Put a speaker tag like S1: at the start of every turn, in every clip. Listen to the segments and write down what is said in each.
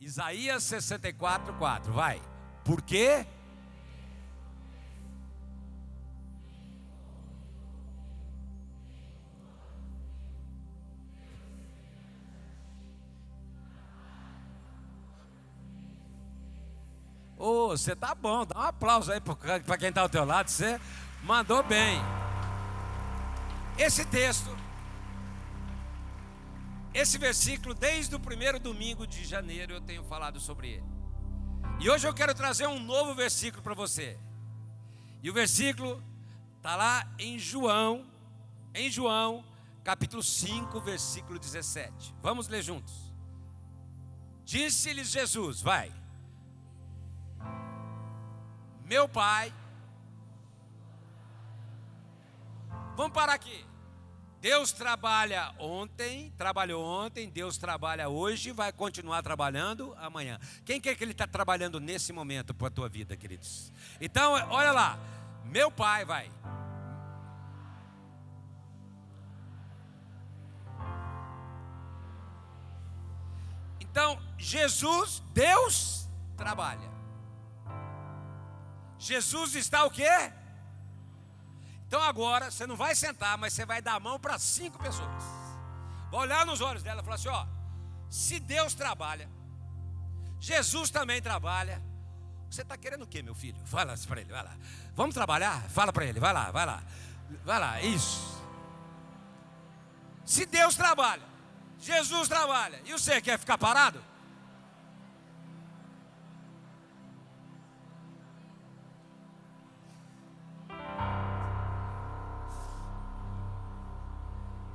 S1: Isaías 64:4, vai. Por quê? Ô, você tá bom, dá um aplauso aí para quem está ao teu lado, você mandou bem. Esse texto, esse versículo, desde o primeiro domingo de janeiro eu tenho falado sobre ele. E hoje eu quero trazer um novo versículo para você. E o versículo está lá em João, capítulo 5, versículo 17. Vamos ler juntos. Disse-lhes Jesus, vai. Meu Pai, vamos parar aqui. Deus trabalhou ontem, Deus trabalha hoje, vai continuar trabalhando amanhã. Quem quer que Ele está trabalhando nesse momento para a tua vida, queridos? Então, olha lá, meu Pai, vai. Então, Deus trabalha. Jesus está o quê? Então agora, você não vai sentar, mas você vai dar a mão para 5 pessoas. Vai olhar nos olhos dela e falar assim, ó, se Deus trabalha, Jesus também trabalha, você está querendo o quê, meu filho? Fala assim para ele, vai lá. Vamos trabalhar? Fala para ele, vai lá, isso. Se Deus trabalha, Jesus trabalha, e você quer ficar parado?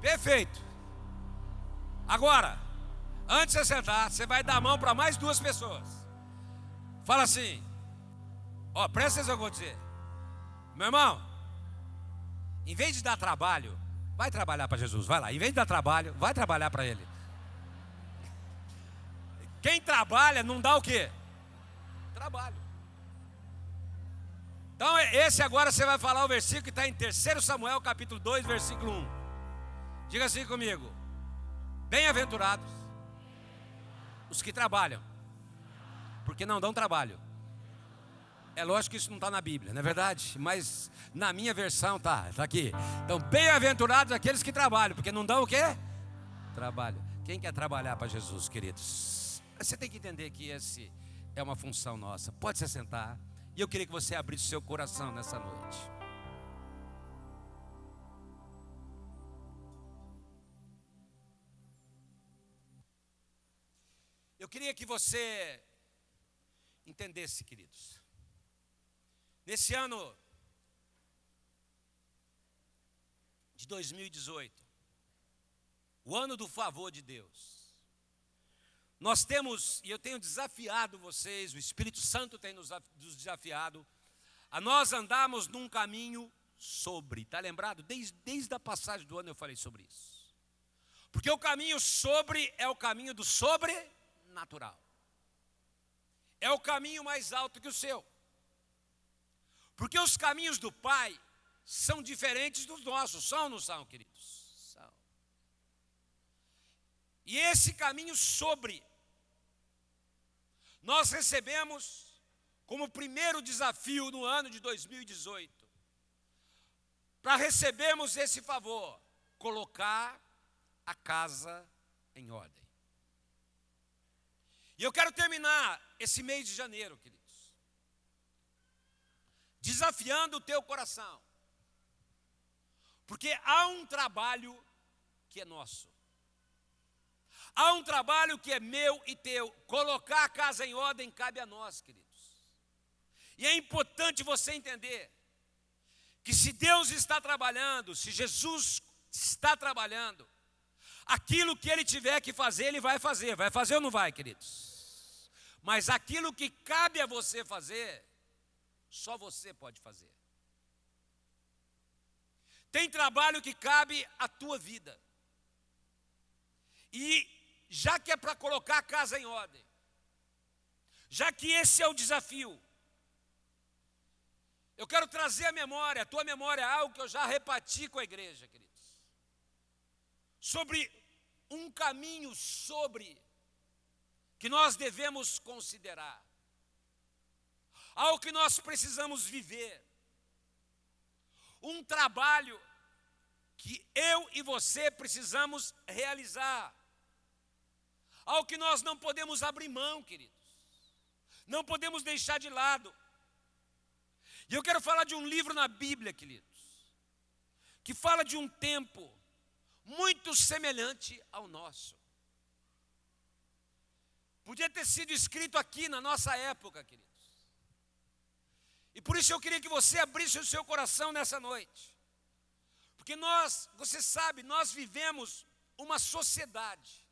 S1: Perfeito. Agora, antes de você sentar, você vai dar a mão para mais 2 pessoas. Fala assim, ó, presta atenção no que eu vou dizer. Meu irmão, em vez de dar trabalho, vai trabalhar para Jesus, vai lá. Em vez de dar trabalho, vai trabalhar para Ele. Quem trabalha não dá o quê? Trabalho. Então esse agora você vai falar o versículo que está em 3 Samuel capítulo 2, versículo 1. Diga assim comigo. Bem-aventurados os que trabalham, porque não dão trabalho. É lógico que isso não está na Bíblia, não é verdade? Mas na minha versão está aqui. Então, bem-aventurados aqueles que trabalham, porque não dão o quê? Trabalho. Quem quer trabalhar para Jesus, queridos? Você tem que entender que esse é uma função nossa. Pode se sentar. E eu queria que você abrisse o seu coração nessa noite. Eu queria que você entendesse, queridos. Nesse ano de 2018, o ano do favor de Deus, nós temos, e eu tenho desafiado vocês, o Espírito Santo tem nos desafiado, a nós andarmos num caminho sobre, está lembrado? Desde a passagem do ano eu falei sobre isso. Porque o caminho sobre é o caminho do sobrenatural. É o caminho mais alto que o seu. Porque os caminhos do Pai são diferentes dos nossos. São ou não são, queridos? São. E esse caminho sobre, nós recebemos como primeiro desafio no ano de 2018, para recebermos esse favor, colocar a casa em ordem. E eu quero terminar esse mês de janeiro, queridos, desafiando o teu coração, porque há um trabalho que é nosso, há um trabalho que é meu e teu. Colocar a casa em ordem cabe a nós, queridos. E é importante você entender que se Deus está trabalhando, se Jesus está trabalhando, aquilo que Ele tiver que fazer, Ele vai fazer ou não vai, queridos? Mas aquilo que cabe a você fazer, só você pode fazer. Tem trabalho que cabe à tua vida. E já que é para colocar a casa em ordem, já que esse é o desafio, eu quero trazer a memória, a tua memória, algo que eu já reparti com a igreja, queridos, sobre um caminho sobre que nós devemos considerar, algo que nós precisamos viver, um trabalho que eu e você precisamos realizar, algo que nós não podemos abrir mão, queridos, não podemos deixar de lado. E eu quero falar de um livro na Bíblia, queridos, que fala de um tempo muito semelhante ao nosso. Podia ter sido escrito aqui na nossa época, queridos. E por isso eu queria que você abrisse o seu coração nessa noite. Porque você sabe, nós vivemos uma sociedade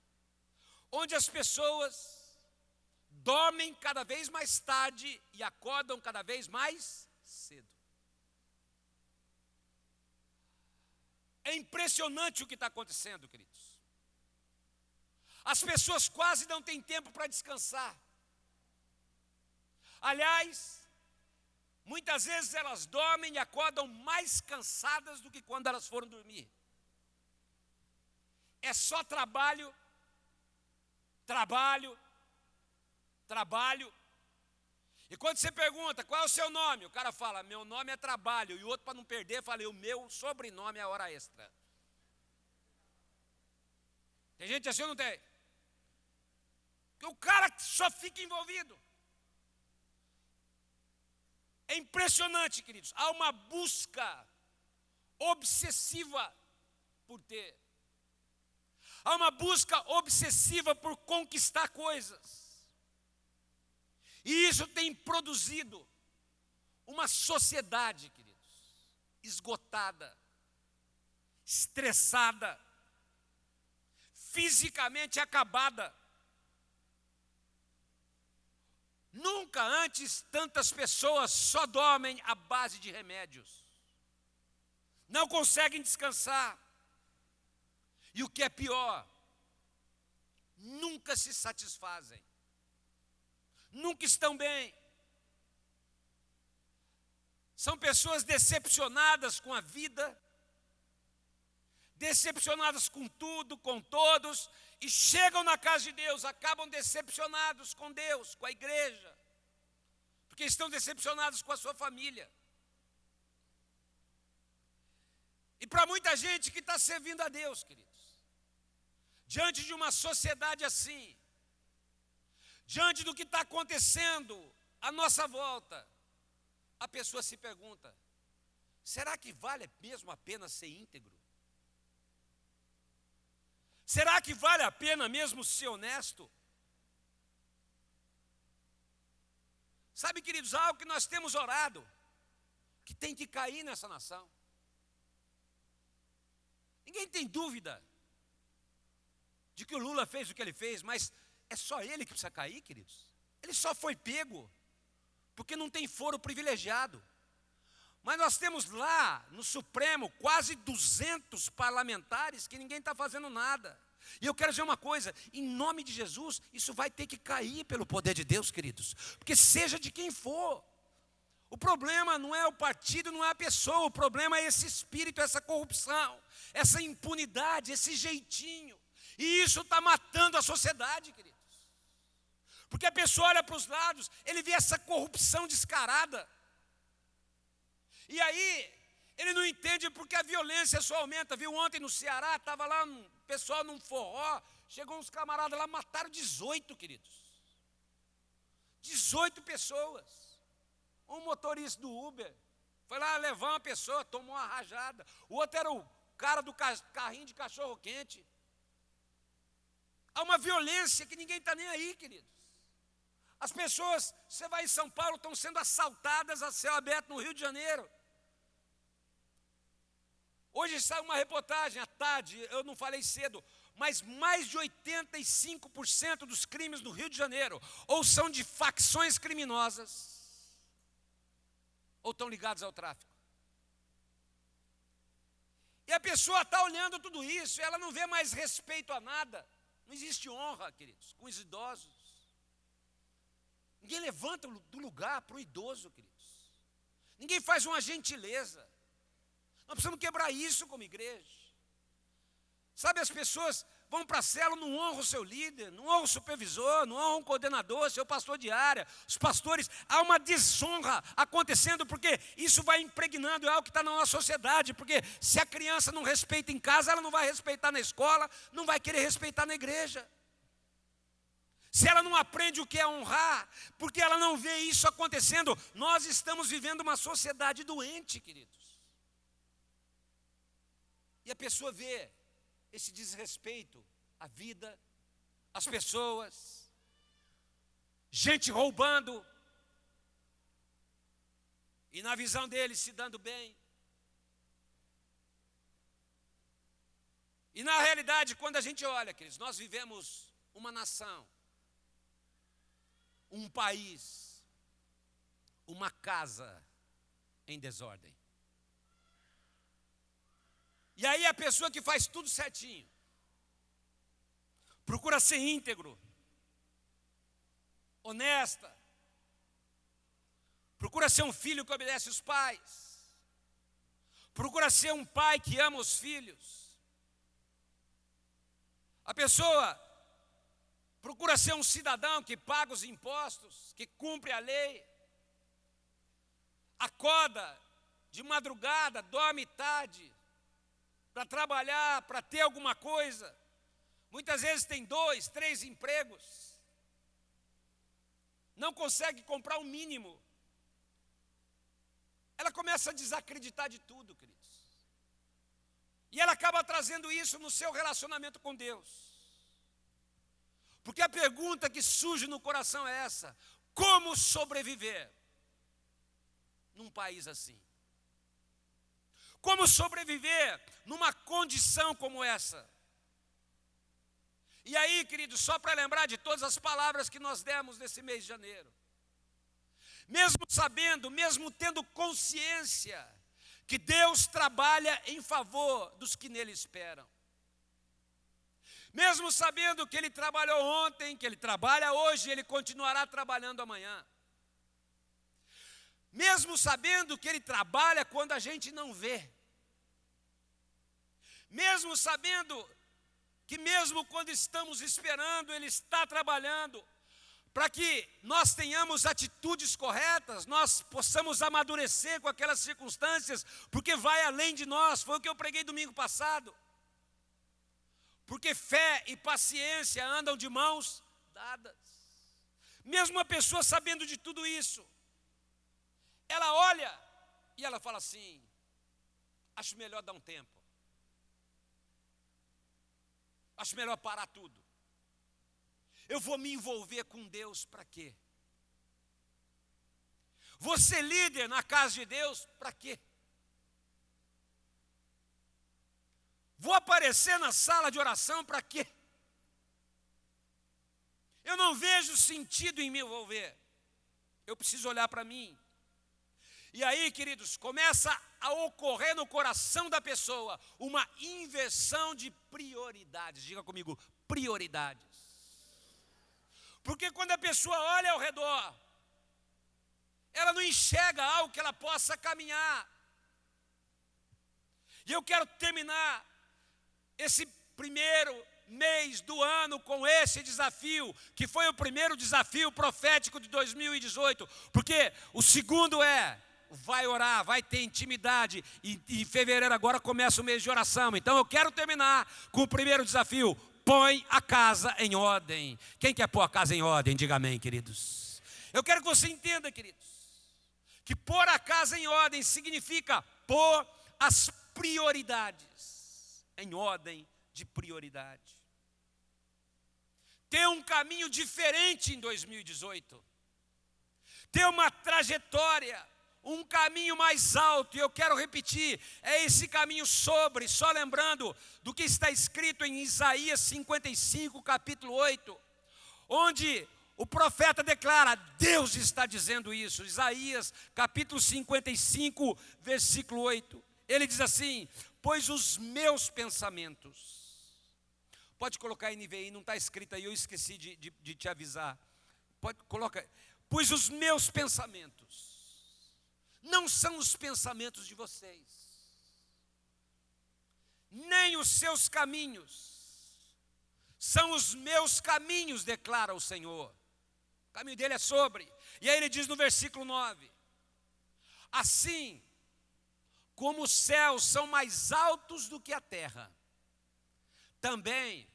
S1: onde as pessoas dormem cada vez mais tarde e acordam cada vez mais cedo. É impressionante o que está acontecendo, queridos. As pessoas quase não têm tempo para descansar. Aliás, muitas vezes elas dormem e acordam mais cansadas do que quando elas foram dormir. É só trabalho, trabalho, trabalho. E quando você pergunta, qual é o seu nome? O cara fala, meu nome é trabalho. E o outro, para não perder, fala, o meu sobrenome é hora extra. Tem gente assim ou não tem? Porque o cara só fica envolvido. É impressionante, queridos. Há uma busca obsessiva por ter. Há uma busca obsessiva por conquistar coisas. E isso tem produzido uma sociedade, queridos, esgotada, estressada, fisicamente acabada. Nunca antes tantas pessoas só dormem à base de remédios. Não conseguem descansar. E o que é pior, nunca se satisfazem. Nunca estão bem. São pessoas decepcionadas com a vida, decepcionadas com tudo, com todos, e chegam na casa de Deus, acabam decepcionados com Deus, com a igreja, porque estão decepcionados com a sua família. E para muita gente que está servindo a Deus, queridos, diante de uma sociedade assim, diante do que está acontecendo à nossa volta, a pessoa se pergunta, será que vale mesmo a pena ser íntegro? Será que vale a pena mesmo ser honesto? Sabe, queridos, algo que nós temos orado, que tem que cair nessa nação. Ninguém tem dúvida de que o Lula fez o que ele fez, mas é só ele que precisa cair, queridos. Ele só foi pego porque não tem foro privilegiado. Mas nós temos lá no Supremo quase 200 parlamentares que ninguém está fazendo nada. E eu quero dizer uma coisa, em nome de Jesus, isso vai ter que cair pelo poder de Deus, queridos. Porque seja de quem for. O problema não é o partido, não é a pessoa. O problema é esse espírito, essa corrupção, essa impunidade, esse jeitinho. E isso está matando a sociedade, queridos. Porque a pessoa olha para os lados, ele vê essa corrupção descarada. E aí, ele não entende porque a violência só aumenta. Viu, ontem no Ceará, estava lá um pessoal num forró, chegou uns camaradas lá, mataram 18, queridos. 18 pessoas. Um motorista do Uber foi lá levar uma pessoa, tomou uma rajada. O outro era o cara do carrinho de cachorro-quente. Há uma violência que ninguém está nem aí, queridos. As pessoas, você vai em São Paulo, estão sendo assaltadas a céu aberto no Rio de Janeiro. Hoje sai uma reportagem, à tarde, eu não falei cedo, mas mais de 85% dos crimes no Rio de Janeiro ou são de facções criminosas, ou estão ligados ao tráfico. E a pessoa está olhando tudo isso, ela não vê mais respeito a nada. Não existe honra, queridos, com os idosos. Ninguém levanta do lugar para o idoso, queridos. Ninguém faz uma gentileza. Nós precisamos quebrar isso como igreja. Sabe, as pessoas vão para a célula, não honram o seu líder, não honram o supervisor, não honram o coordenador, seu pastor de área, os pastores. Há uma desonra acontecendo, porque isso vai impregnando, é algo que está na nossa sociedade, porque se a criança não respeita em casa, ela não vai respeitar na escola, não vai querer respeitar na igreja. Se ela não aprende o que é honrar, porque ela não vê isso acontecendo, nós estamos vivendo uma sociedade doente, queridos. E a pessoa vê esse desrespeito à vida, às pessoas, gente roubando, e na visão dele se dando bem. E na realidade, quando a gente olha, queridos, nós vivemos uma nação, um país, uma casa em desordem. E aí a pessoa que faz tudo certinho, procura ser íntegro, honesta, procura ser um filho que obedece os pais, procura ser um pai que ama os filhos. A pessoa procura ser um cidadão que paga os impostos, que cumpre a lei, acorda de madrugada, dorme tarde, para trabalhar, para ter alguma coisa. Muitas vezes tem 2, 3 empregos, não consegue comprar o mínimo. Ela começa a desacreditar de tudo, queridos. E ela acaba trazendo isso no seu relacionamento com Deus. Porque a pergunta que surge no coração é essa: como sobreviver num país assim? Como sobreviver numa condição como essa? E aí, queridos, só para lembrar de todas as palavras que nós demos nesse mês de janeiro, mesmo sabendo, mesmo tendo consciência que Deus trabalha em favor dos que nele esperam, mesmo sabendo que Ele trabalhou ontem, que Ele trabalha hoje, Ele continuará trabalhando amanhã, mesmo sabendo que Ele trabalha quando a gente não vê, mesmo sabendo que mesmo quando estamos esperando, Ele está trabalhando, para que nós tenhamos atitudes corretas, nós possamos amadurecer com aquelas circunstâncias, porque vai além de nós. Foi o que eu preguei domingo passado. Porque fé e paciência andam de mãos dadas. Mesmo uma pessoa sabendo de tudo isso, ela olha e ela fala assim: acho melhor dar um tempo, acho melhor parar tudo. Eu vou me envolver com Deus para quê? Vou ser líder na casa de Deus para quê? Vou aparecer na sala de oração para quê? Eu não vejo sentido em me envolver. Eu preciso olhar para mim. E aí, queridos, começa a ocorrer no coração da pessoa uma inversão de prioridades. Diga comigo, prioridades. Porque quando a pessoa olha ao redor, ela não enxerga algo que ela possa caminhar. E eu quero terminar esse primeiro mês do ano com esse desafio, que foi o primeiro desafio profético de 2018, porque o segundo vai orar, vai ter intimidade, e em fevereiro agora começa o mês de oração. Então eu quero terminar com o primeiro desafio: põe a casa em ordem. Quem quer pôr a casa em ordem? Diga amém, queridos. Eu quero que você entenda, queridos, que pôr a casa em ordem significa pôr as prioridades em ordem de prioridade. Ter um caminho diferente em 2018. Ter uma trajetória, um caminho mais alto. E eu quero repetir, é esse caminho só lembrando do que está escrito em Isaías 55, capítulo 8, onde o profeta declara, Deus está dizendo isso. Isaías capítulo 55, versículo 8. Ele diz assim: pois os meus pensamentos, pode colocar NVI, não está escrito aí, eu esqueci de te avisar. Coloca, pois os meus pensamentos não são os pensamentos de vocês, nem os seus caminhos são os meus caminhos, declara o Senhor. O caminho dele é sobre. E aí ele diz no versículo 9: assim como os céus são mais altos do que a terra, também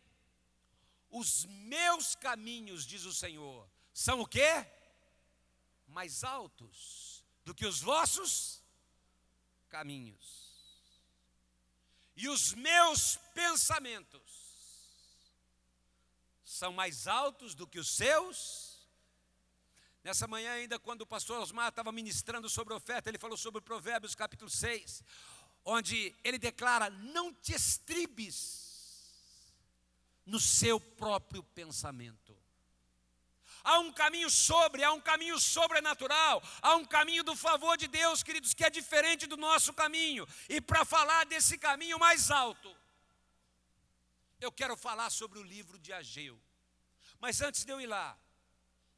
S1: os meus caminhos, diz o Senhor, são o quê? Mais altos do que os vossos caminhos. E os meus pensamentos são mais altos do que os seus. Nessa manhã ainda, quando o pastor Osmar estava ministrando sobre oferta, ele falou sobre Provérbios capítulo 6, onde ele declara: não te estribes no seu próprio pensamento. Há um caminho há um caminho sobrenatural, há um caminho do favor de Deus, queridos, que é diferente do nosso caminho. E para falar desse caminho mais alto, eu quero falar sobre o livro de Ageu. Mas antes de eu ir lá,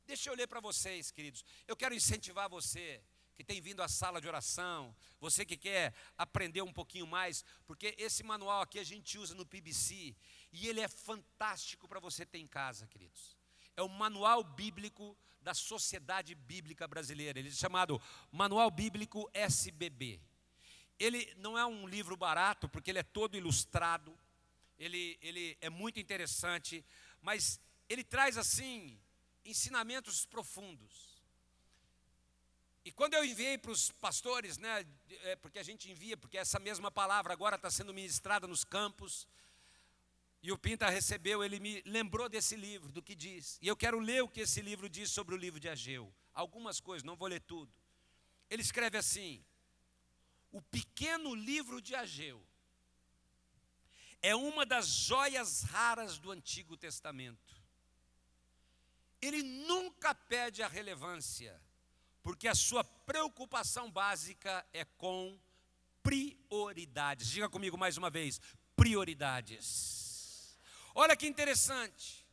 S1: deixa eu ler para vocês, queridos. Eu quero incentivar você que tem vindo à sala de oração, você que quer aprender um pouquinho mais, porque esse manual aqui a gente usa no PBC, e ele é fantástico para você ter em casa, queridos. É o Manual Bíblico da Sociedade Bíblica Brasileira. Ele é chamado Manual Bíblico SBB. Ele não é um livro barato, porque ele é todo ilustrado. Ele é muito interessante, mas ele traz assim ensinamentos profundos. E quando eu enviei para os pastores, né, porque a gente envia, porque essa mesma palavra agora está sendo ministrada nos campos, e o Pinta recebeu, ele me lembrou desse livro, do que diz. E eu quero ler o que esse livro diz sobre o livro de Ageu. Algumas coisas, não vou ler tudo. Ele escreve assim: o pequeno livro de Ageu é uma das joias raras do Antigo Testamento. Ele nunca perde a relevância, porque a sua preocupação básica é com prioridades. Diga comigo mais uma vez: prioridades. Olha que interessante.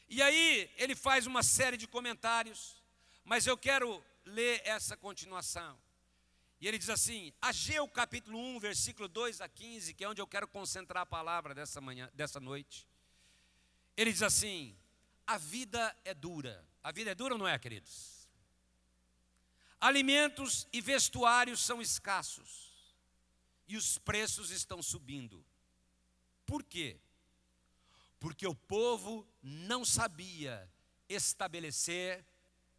S1: E aí ele faz uma série de comentários, mas eu quero ler essa continuação. E ele diz assim, Ageu capítulo 1, versículo 2 a 15, que é onde eu quero concentrar a palavra dessa noite. Ele diz assim: a vida é dura. A vida é dura ou não é, queridos? Alimentos e vestuários são escassos, e os preços estão subindo. Por quê? Porque o povo não sabia estabelecer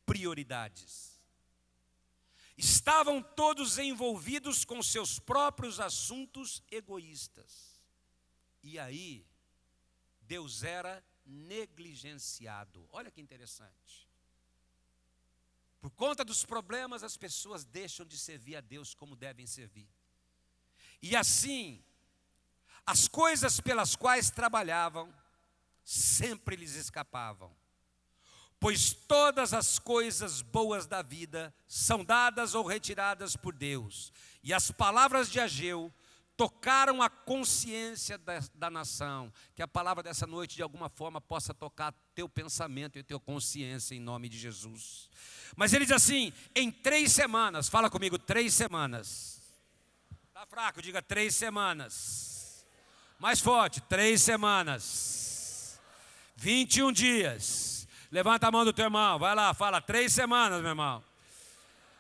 S1: prioridades. Estavam todos envolvidos com seus próprios assuntos egoístas. E aí, Deus era negligenciado. Olha que interessante. Por conta dos problemas, as pessoas deixam de servir a Deus como devem servir. E assim, as coisas pelas quais trabalhavam sempre lhes escapavam, pois todas as coisas boas da vida são dadas ou retiradas por Deus. E as palavras de Ageu tocaram a consciência da nação. Que a palavra dessa noite de alguma forma possa tocar teu pensamento e tua consciência em nome de Jesus. Mas ele diz assim, em 3 semanas, fala comigo, 3 semanas. Está fraco, diga 3 semanas. Mais forte, 3 semanas. 21 dias. Levanta a mão do teu irmão, vai lá, fala 3 semanas, meu irmão.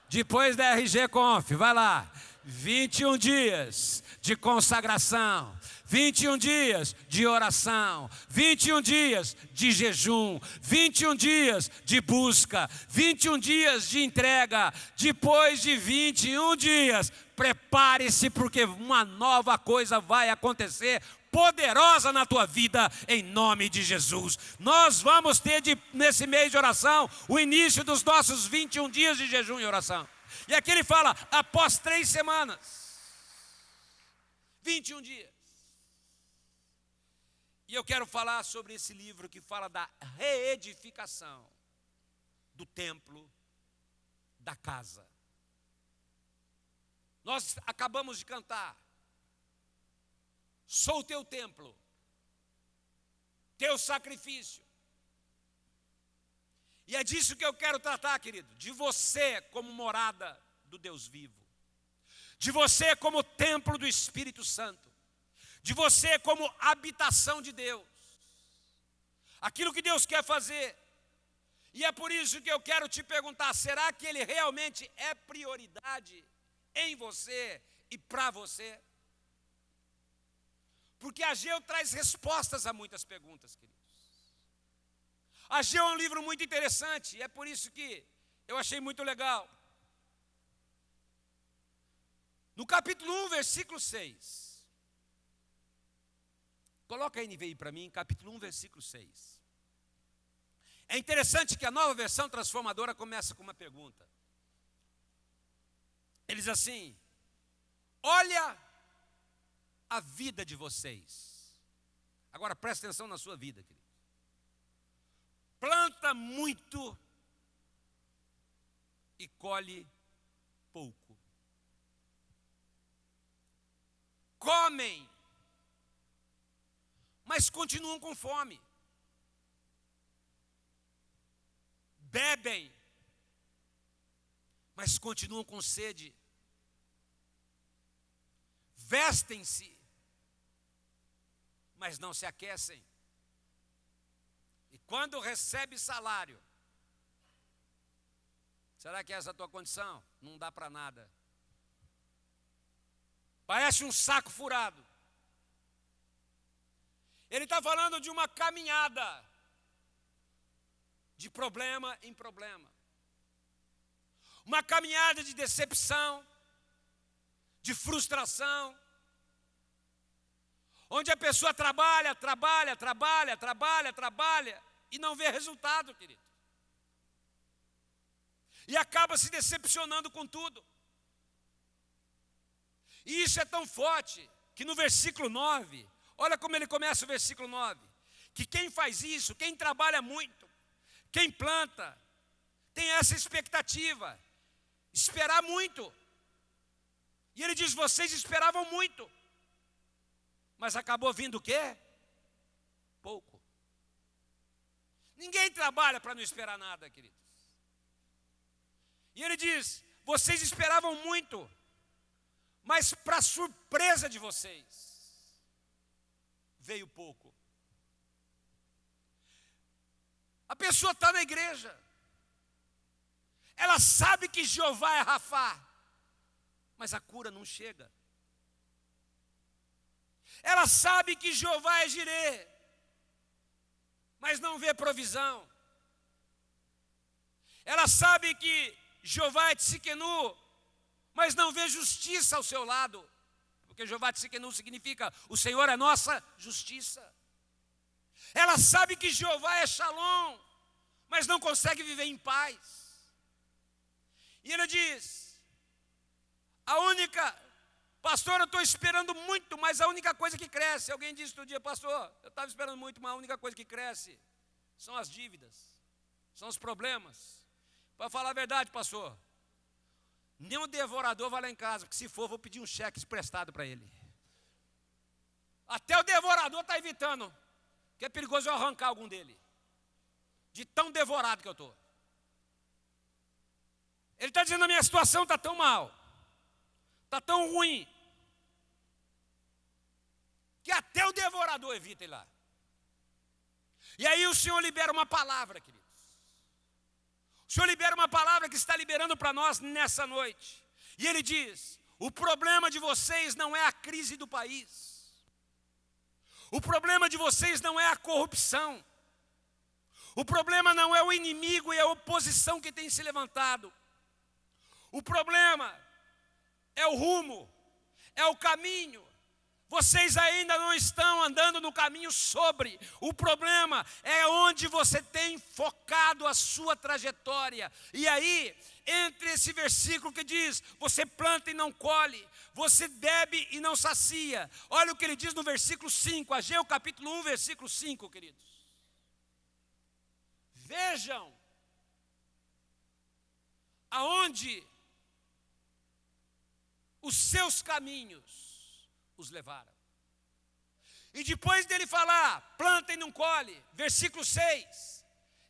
S1: Depois da RG Conf, vai lá. 21 dias de consagração, 21 dias de oração, 21 dias de jejum, 21 dias de busca, 21 dias de entrega. Depois de 21 dias, prepare-se, porque uma nova coisa vai acontecer, poderosa na tua vida, em nome de Jesus. Nós vamos ter nesse mês de oração o início dos nossos 21 dias de jejum e oração. E aqui ele fala, após 3 semanas, 21 dias. E eu quero falar sobre esse livro que fala da reedificação do templo, da casa. Nós acabamos de cantar, sou o teu templo, teu sacrifício. E é disso que eu quero tratar, querido, de você como morada do Deus vivo, de você como templo do Espírito Santo, de você como habitação de Deus. aquilo que Deus quer fazer. E é por isso que eu quero te perguntar, será que Ele realmente é prioridade em você e para você? Porque Ageu traz respostas a muitas perguntas, queridos. Ageu é um livro muito interessante, e é por isso que eu achei muito legal. No capítulo 1, versículo 6. Coloca a NVI para mim, capítulo 1, versículo 6. É interessante que a Nova Versão Transformadora começa com uma pergunta. Ele diz assim: olha a vida de vocês. Agora presta atenção na sua vida, querido. Planta muito e colhe pouco. Comem, mas continuam com fome. Bebem, mas continuam com sede. Vestem-se, mas não se aquecem. E quando recebe salário, será que é essa a tua condição? Não dá para nada. Parece um saco furado. Ele está falando de uma caminhada de problema em problema. Uma caminhada de decepção, de frustração, onde a pessoa trabalha e não vê resultado, querido. E acaba se decepcionando com tudo. E isso é tão forte que no versículo 9, olha como ele começa o versículo 9, que quem faz isso, quem trabalha muito, quem planta, tem essa expectativa, esperar muito. E ele diz, vocês esperavam muito, mas acabou vindo o quê? Pouco. Ninguém trabalha para não esperar nada, queridos. E ele diz, vocês esperavam muito, mas para surpresa de vocês, veio pouco. A pessoa está na igreja, ela sabe que Jeová é Rafá, mas a cura não chega. Ela sabe que Jeová é Jirê, mas não vê provisão. Ela sabe que Jeová é Tsiquenu, mas não vê justiça ao seu lado, porque Jeová Tsiquenu significa o Senhor é nossa justiça. Ela sabe que Jeová é Shalom, mas não consegue viver em paz. E ele diz, pastor, eu estou esperando muito, mas a única coisa que cresce, alguém disse outro dia, pastor, eu estava esperando muito, mas a única coisa que cresce são as dívidas, são os problemas. Para falar a verdade, pastor, nenhum devorador vai lá em casa, porque se for, vou pedir um cheque emprestado para ele. Até o devorador está evitando, que é perigoso eu arrancar algum dele, de tão devorado que eu estou. Ele está dizendo, a minha situação está tão mal, está tão ruim, que até o devorador evita ir lá. E aí o Senhor libera uma palavra, queridos. O Senhor libera uma palavra que está liberando para nós nessa noite. E Ele diz, o problema de vocês não é a crise do país. O problema de vocês não é a corrupção. O problema não é o inimigo e a oposição que tem se levantado. O problema é o rumo, é o caminho. Vocês ainda não estão andando no caminho sobre. O problema é onde você tem focado a sua trajetória. E aí, entre esse versículo que diz, você planta e não colhe, você bebe e não sacia. Olha o que ele diz no versículo 5, Ageu capítulo 1, versículo 5, queridos. Vejam aonde os seus caminhos os levaram. E depois dele falar, planta e não colhe, versículo 6,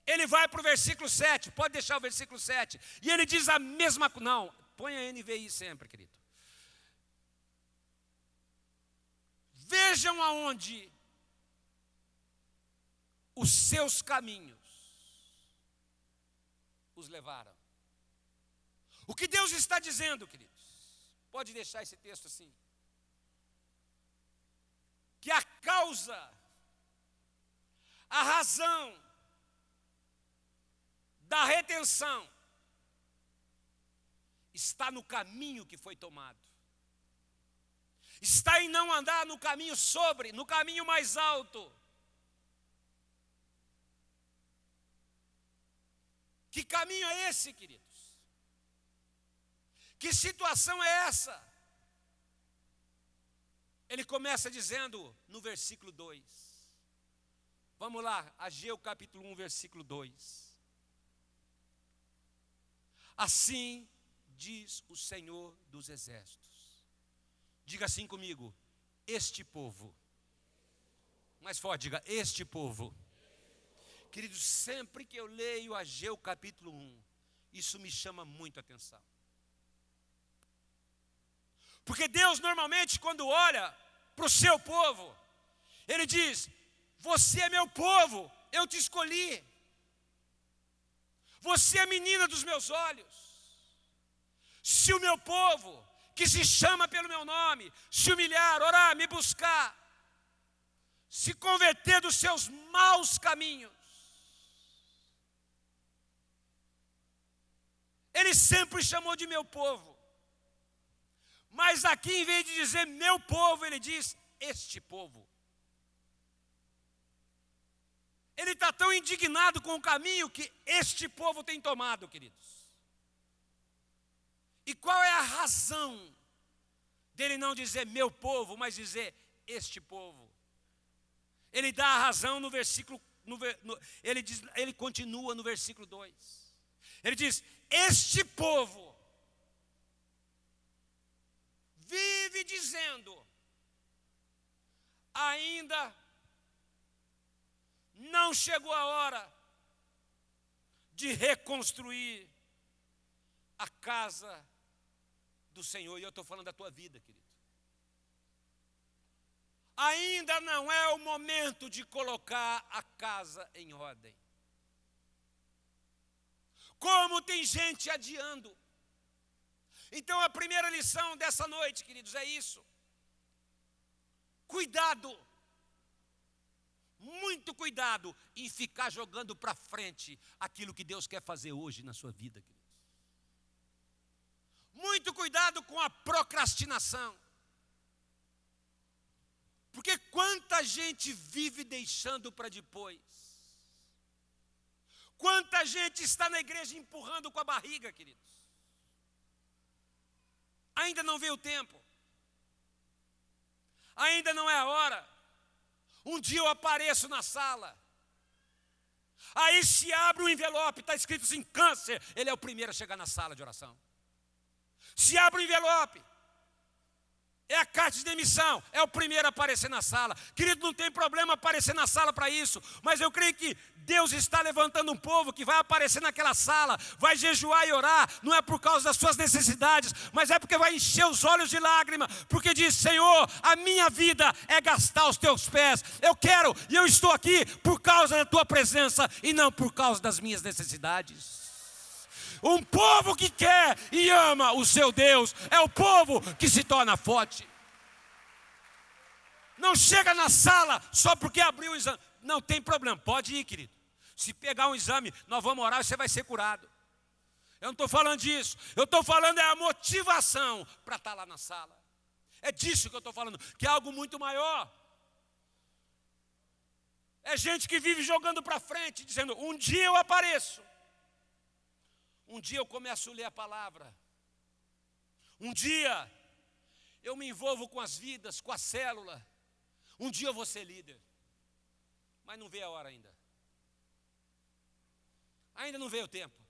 S1: ele vai para o versículo 7, pode deixar o versículo 7, e ele diz a mesma coisa, não, põe a NVI sempre, querido. Vejam aonde os seus caminhos os levaram. O que Deus está dizendo, queridos? Pode deixar esse texto assim. Que a causa, a razão da retenção está no caminho que foi tomado. Está em não andar no caminho no caminho mais alto. Que caminho é esse, queridos? Que situação é essa? Ele começa dizendo no versículo 2. Vamos lá, Ageu capítulo 1, versículo 2. Assim diz o Senhor dos Exércitos. Diga assim comigo, este povo. Mais forte, diga, este povo. Queridos, sempre que eu leio Ageu capítulo 1, isso me chama muito a atenção. Porque Deus normalmente quando olha para o seu povo, Ele diz, você é meu povo, eu te escolhi. Você é a menina dos meus olhos. Se o meu povo, que se chama pelo meu nome, se humilhar, orar, me buscar, se converter dos seus maus caminhos, Ele sempre chamou de meu povo. Mas aqui, em vez de dizer meu povo, Ele diz este povo. Ele está tão indignado com o caminho que este povo tem tomado, queridos. E qual é a razão dele não dizer meu povo, mas dizer este povo? Ele dá a razão no versículo, ele continua no versículo 2. Ele diz, este povo vive dizendo, ainda não chegou a hora de reconstruir a casa do Senhor. E eu estou falando da tua vida, querido. Ainda não é o momento de colocar a casa em ordem. Como tem gente adiando. Então a primeira lição dessa noite, queridos, é isso. Cuidado. Muito cuidado em ficar jogando para frente aquilo que Deus quer fazer hoje na sua vida, queridos. Muito cuidado com a procrastinação. Porque quanta gente vive deixando para depois. Quanta gente está na igreja empurrando com a barriga, queridos. Ainda não veio o tempo. Ainda não é a hora. Um dia eu apareço na sala. Aí se abre um envelope, está escrito assim, câncer. Ele é o primeiro a chegar na sala de oração. Se abre o envelope, é a carta de demissão, é o primeiro a aparecer na sala. Querido, não tem problema aparecer na sala para isso, mas eu creio que Deus está levantando um povo que vai aparecer naquela sala, vai jejuar e orar, não é por causa das suas necessidades, mas é porque vai encher os olhos de lágrima, porque diz, Senhor, a minha vida é gastar os teus pés, eu quero e eu estou aqui por causa da tua presença e não por causa das minhas necessidades. Um povo que quer e ama o seu Deus é o povo que se torna forte. Não chega na sala só porque abriu o exame. Não tem problema, pode ir, querido. Se pegar um exame, nós vamos orar e você vai ser curado. Eu não estou falando disso. Eu estou falando é a motivação para estar lá na sala. É disso que eu estou falando, que é algo muito maior. É gente que vive jogando para frente, dizendo, um dia eu apareço. Um dia eu começo a ler a palavra. Um dia eu me envolvo com as vidas, com a célula. Um dia eu vou ser líder. Mas não veio a hora ainda. Ainda não veio o tempo.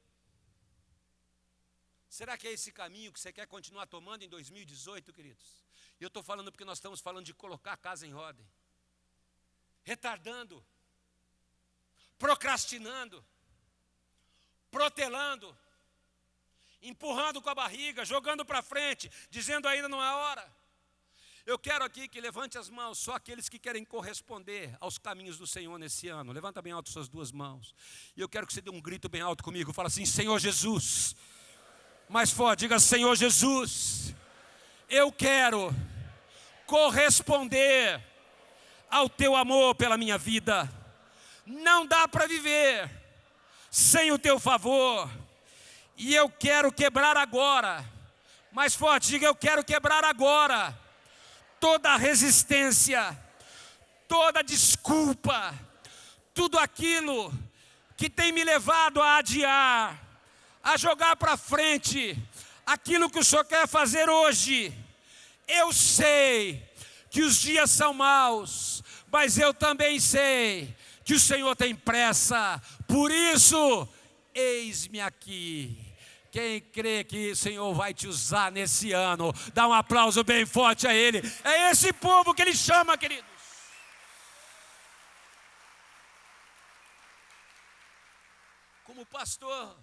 S1: Será que é esse caminho que você quer continuar tomando em 2018, queridos? E eu estou falando porque nós estamos falando de colocar a casa em ordem. Retardando. Procrastinando. Protelando. Empurrando com a barriga, jogando para frente, dizendo ainda não é hora. Eu quero aqui que levante as mãos, só aqueles que querem corresponder aos caminhos do Senhor nesse ano. Levanta bem alto suas duas mãos. E eu quero que você dê um grito bem alto comigo. Fala assim: Senhor Jesus. Mais forte, diga: Senhor Jesus, eu quero corresponder ao teu amor pela minha vida. Não dá para viver sem o teu favor. E eu quero quebrar agora. Mais forte, diga: eu quero quebrar agora toda resistência, toda desculpa, tudo aquilo que tem me levado a adiar, a jogar para frente aquilo que o Senhor quer fazer hoje. Eu sei que os dias são maus, mas eu também sei que o Senhor tem pressa. Por isso, eis-me aqui. Quem crê que o Senhor vai te usar nesse ano, dá um aplauso bem forte a Ele. É esse povo que Ele chama, queridos. Como pastor,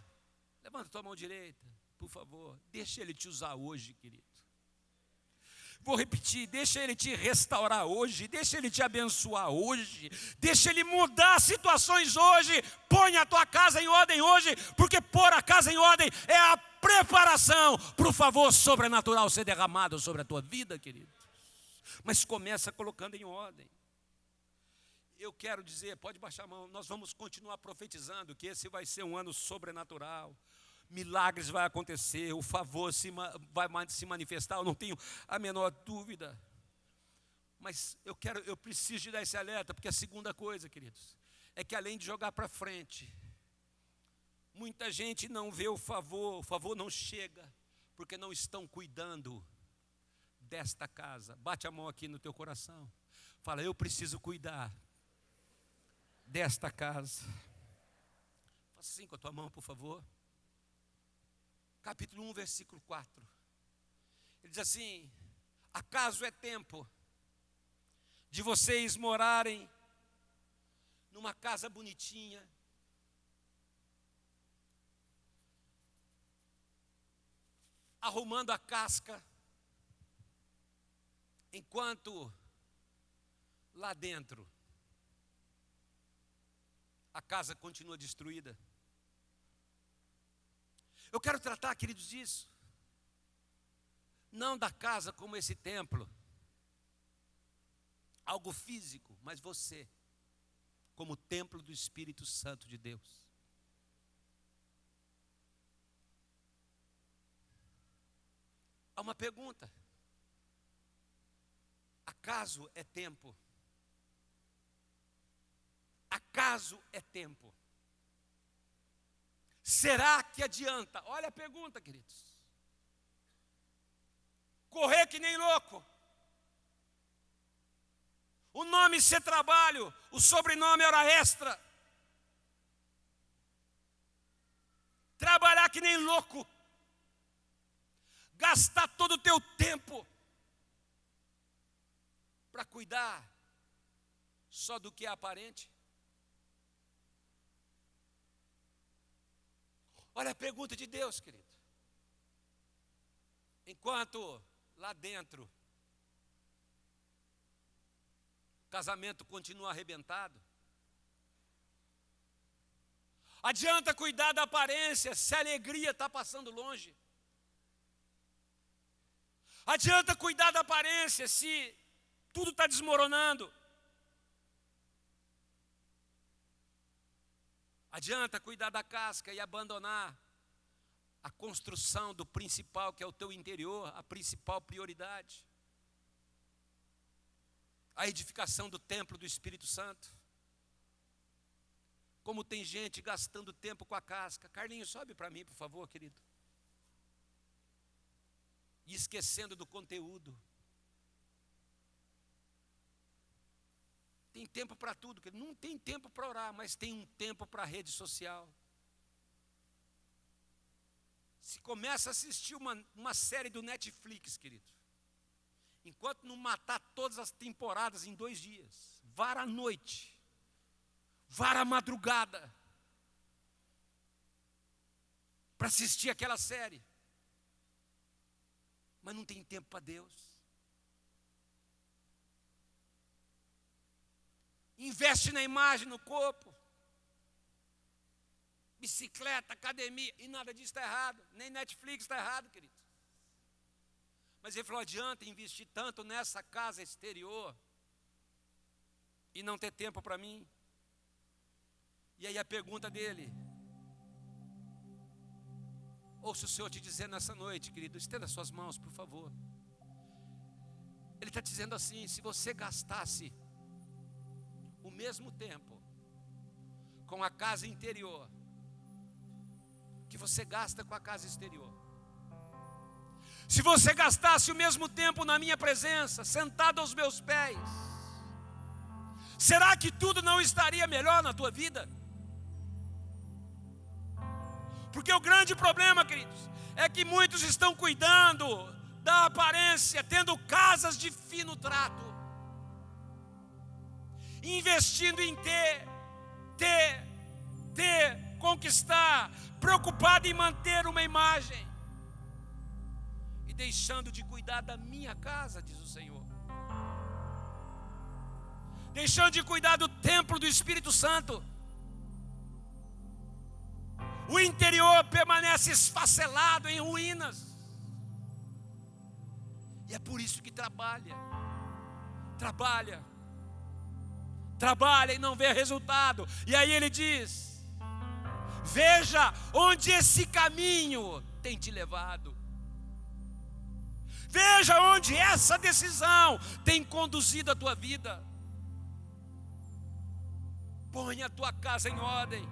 S1: levanta tua mão direita, por favor. Deixa Ele te usar hoje, querido. Vou repetir, deixa Ele te restaurar hoje, deixa Ele te abençoar hoje, deixa Ele mudar situações hoje. Põe a tua casa em ordem hoje, porque pôr a casa em ordem é a preparação para o favor sobrenatural ser derramado sobre a tua vida, querido. Mas começa colocando em ordem. Eu quero dizer, pode baixar a mão, nós vamos continuar profetizando que esse vai ser um ano sobrenatural. Milagres vai acontecer, o favor vai se manifestar, eu não tenho a menor dúvida. Mas eu preciso de dar esse alerta, porque a segunda coisa, queridos, é que além de jogar para frente, muita gente não vê o favor não chega, porque não estão cuidando desta casa. Bate a mão aqui no teu coração, fala: eu preciso cuidar desta casa. Faça assim com a tua mão, por favor. Capítulo 1, versículo 4. Ele diz assim: acaso é tempo de vocês morarem numa casa bonitinha, arrumando a casca, enquanto lá dentro a casa continua destruída? Eu quero tratar, queridos, disso. Não da casa como esse templo, algo físico, mas você, como templo do Espírito Santo de Deus. Há uma pergunta: acaso é tempo? Acaso é tempo? Será que adianta? Olha a pergunta, queridos. Correr que nem louco. O nome ser trabalho, o sobrenome hora extra. Trabalhar que nem louco. Gastar todo o teu tempo para cuidar só do que é aparente. Olha a pergunta de Deus, querido. Enquanto lá dentro o casamento continua arrebentado, adianta cuidar da aparência se a alegria está passando longe? Adianta cuidar da aparência se tudo está desmoronando? Adianta cuidar da casca e abandonar a construção do principal, que é o teu interior, a principal prioridade? A edificação do templo do Espírito Santo. Como tem gente gastando tempo com a casca. Carlinhos, sobe para mim, por favor, querido. E esquecendo do conteúdo. Tem tempo para tudo, querido. Não tem tempo para orar, mas tem um tempo para a rede social. Se começa a assistir uma série do Netflix, querido, enquanto não matar todas as temporadas em 2 dias, vara a noite, vara a madrugada, para assistir aquela série, mas não tem tempo para Deus. investe na imagem, no corpo, bicicleta, academia, e nada disso está errado, nem Netflix está errado, querido. Mas ele falou, adianta investir tanto nessa casa exterior e não ter tempo para mim? E aí a pergunta dele, ouça o Senhor te dizer nessa noite, querido, estenda suas mãos, por favor. Ele está dizendo assim, se você gastasse o mesmo tempo com a casa interior que você gasta com a casa exterior, se você gastasse o mesmo tempo na minha presença, sentado aos meus pés, será que tudo não estaria melhor na tua vida? Porque o grande problema, queridos, é que muitos estão cuidando da aparência, tendo casas de fino trato, investindo em conquistar, preocupado em manter uma imagem, e deixando de cuidar da minha casa, diz o Senhor. Deixando de cuidar do templo do Espírito Santo. O interior permanece esfacelado em ruínas. E é por isso que trabalha e não vê resultado. E aí ele diz, veja onde esse caminho tem te levado. Veja onde essa decisão tem conduzido a tua vida. Põe a tua casa em ordem,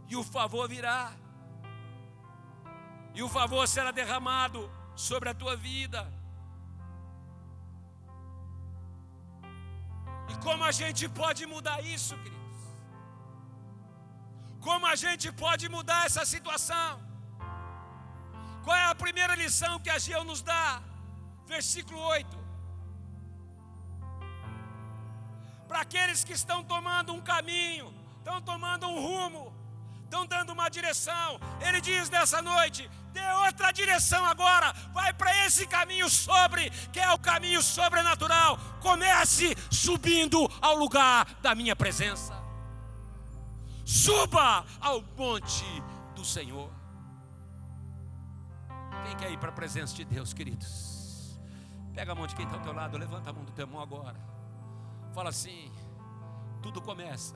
S1: e o favor virá, e o favor será derramado sobre a tua vida. E como a gente pode mudar isso, queridos? Como a gente pode mudar essa situação? Qual é a primeira lição que Ageu nos dá? Versículo 8. Para aqueles que estão tomando um caminho, estão tomando um rumo, estão dando uma direção, ele diz nessa noite, dê outra direção agora, vai para esse caminho que é o caminho sobrenatural. Comece subindo ao lugar da minha presença. Suba ao monte do Senhor. Quem quer ir para a presença de Deus, queridos? Pega a mão de quem está ao teu lado, levanta a mão do teu irmão agora. Fala assim, tudo começa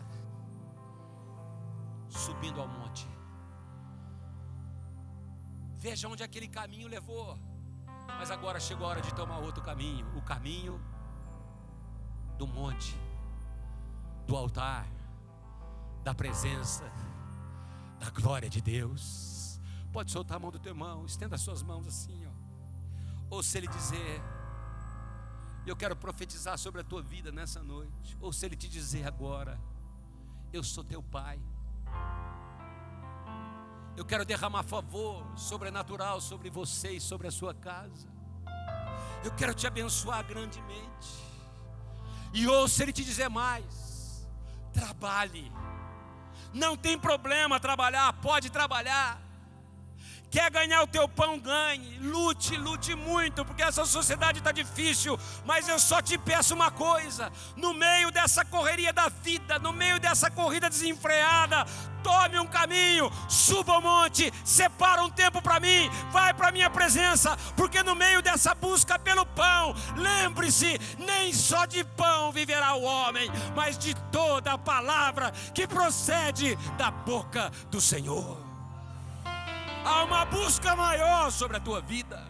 S1: subindo ao monte. Veja onde aquele caminho levou, mas agora chegou a hora de tomar outro caminho. O caminho do monte, do altar, da presença, da glória de Deus. Pode soltar a mão do teu irmão, estenda as suas mãos assim, ó. Ou se ele dizer, eu quero profetizar sobre a tua vida nessa noite. Ou se ele te dizer agora, eu sou teu pai, eu quero derramar favor sobrenatural sobre você e sobre a sua casa. Eu quero te abençoar grandemente. E ou se ele te dizer mais, trabalhe. Não tem problema trabalhar, pode trabalhar. Quer ganhar o teu pão, ganhe. Lute muito, porque essa sociedade está difícil. Mas eu só te peço uma coisa: no meio dessa correria da vida, no meio dessa corrida desenfreada, tome um caminho, suba ao monte, separa um tempo para mim, vai para a minha presença, porque no meio dessa busca pelo pão, lembre-se, nem só de pão viverá o homem, mas de toda a palavra que procede da boca do Senhor. Há uma busca maior sobre a tua vida.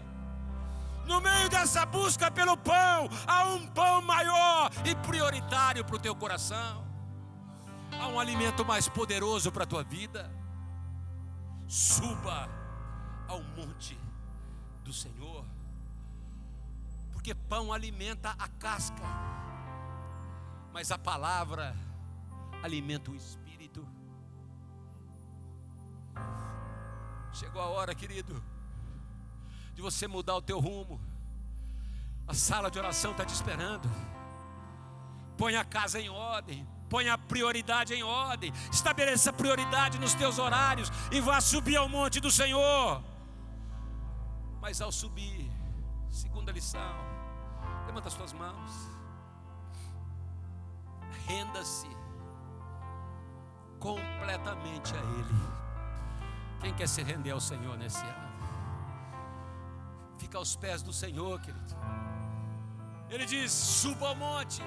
S1: No meio dessa busca pelo pão, há um pão maior e prioritário para o teu coração. Há um alimento mais poderoso para a tua vida. Suba ao monte do Senhor, porque pão alimenta a casca, mas a palavra alimenta o espírito. Chegou a hora, querido, de você mudar o teu rumo. A sala de oração está te esperando. Põe a casa em ordem, põe a prioridade em ordem, estabeleça prioridade nos teus horários e vá subir ao monte do Senhor. Mas ao subir, segunda lição, levanta as tuas mãos. Renda-se completamente a Ele. Quem quer se render ao Senhor nesse ano? Fica aos pés do Senhor, querido. Ele diz: suba ao monte,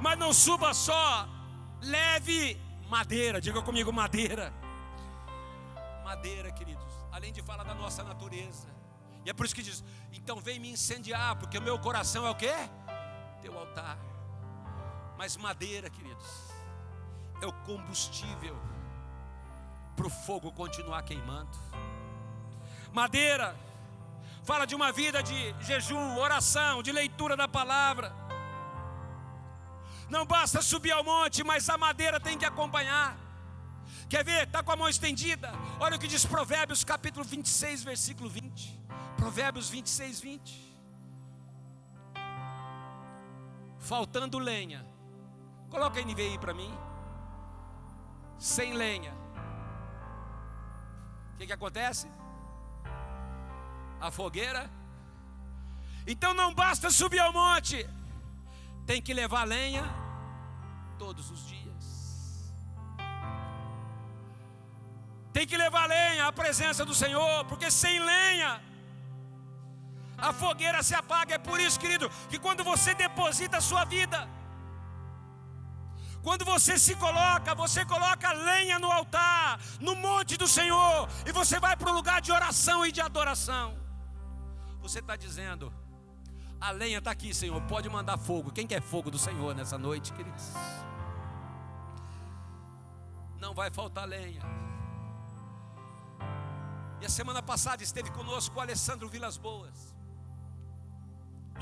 S1: mas não suba só, leve madeira. Diga comigo, madeira. Madeira, queridos, além de falar da nossa natureza. E é por isso que diz: então vem me incendiar, porque o meu coração é o quê? Teu altar. Mas madeira, queridos, é o combustível para o fogo continuar queimando. Madeira fala de uma vida de jejum, oração, de leitura da palavra. Não basta subir ao monte, mas a madeira tem que acompanhar. Quer ver? Está com a mão estendida. Olha o que diz Provérbios capítulo 26, versículo 20. Provérbios 26, 20. Faltando lenha. Coloca a NVI para mim. Sem lenha, o que acontece? A fogueira. Então não basta subir ao monte, tem que levar lenha todos os dias. Tem que levar lenha à presença do Senhor, porque sem lenha a fogueira se apaga. É por isso, querido, que quando você deposita a sua vida, quando você coloca lenha no altar, no monte do Senhor, e você vai para o lugar de oração e de adoração, você está dizendo: a lenha está aqui, Senhor, pode mandar fogo. Quem quer fogo do Senhor nessa noite, queridos? Não vai faltar lenha. E a semana passada esteve conosco o Alessandro Vilas Boas,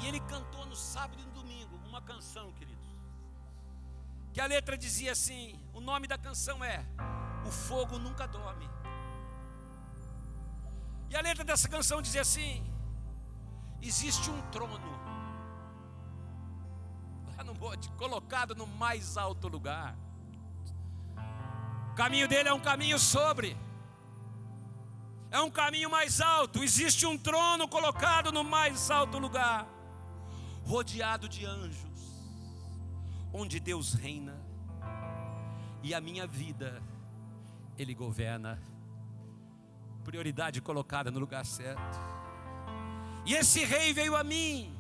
S1: e ele cantou no sábado e no domingo uma canção, queridos, que a letra dizia assim, o nome da canção é O Fogo Nunca Dorme. E a letra dessa canção dizia assim: existe um trono lá no monte, colocado no mais alto lugar. O caminho dele é um caminho sobre, é um caminho mais alto. Existe um trono colocado no mais alto lugar, rodeado de anjos, onde Deus reina, e a minha vida Ele governa. Prioridade colocada no lugar certo. E esse rei veio a mim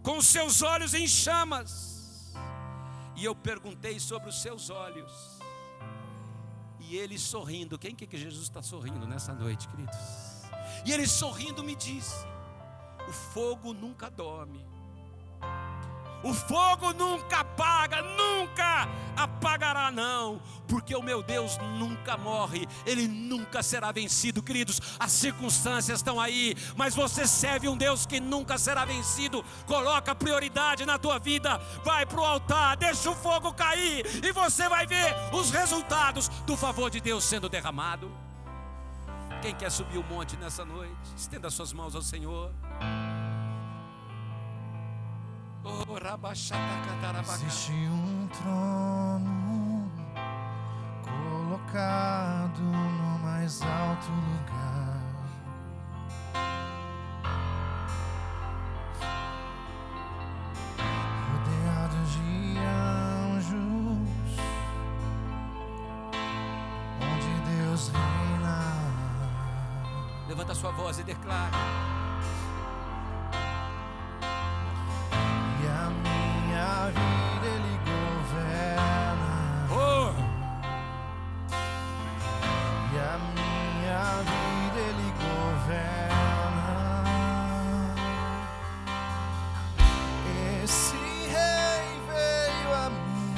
S1: com seus olhos em chamas, e eu perguntei sobre os seus olhos, e ele sorrindo. Quem que Jesus está sorrindo nessa noite, queridos? E ele sorrindo me disse: o fogo nunca dorme, o fogo nunca apaga, nunca apagará não, porque o meu Deus nunca morre, Ele nunca será vencido. Queridos, as circunstâncias estão aí, mas você serve um Deus que nunca será vencido. Coloca prioridade na tua vida, vai para o altar, deixa o fogo cair, e você vai ver os resultados do favor de Deus sendo derramado. Quem quer subir o monte nessa noite? Estenda suas mãos ao Senhor.
S2: Existe um trono colocado no mais alto lugar, rodeado de anjos, onde Deus reina.
S1: Levanta a sua voz e declara:
S2: a vida Ele governa, e a minha vida Ele governa. Esse rei veio a mim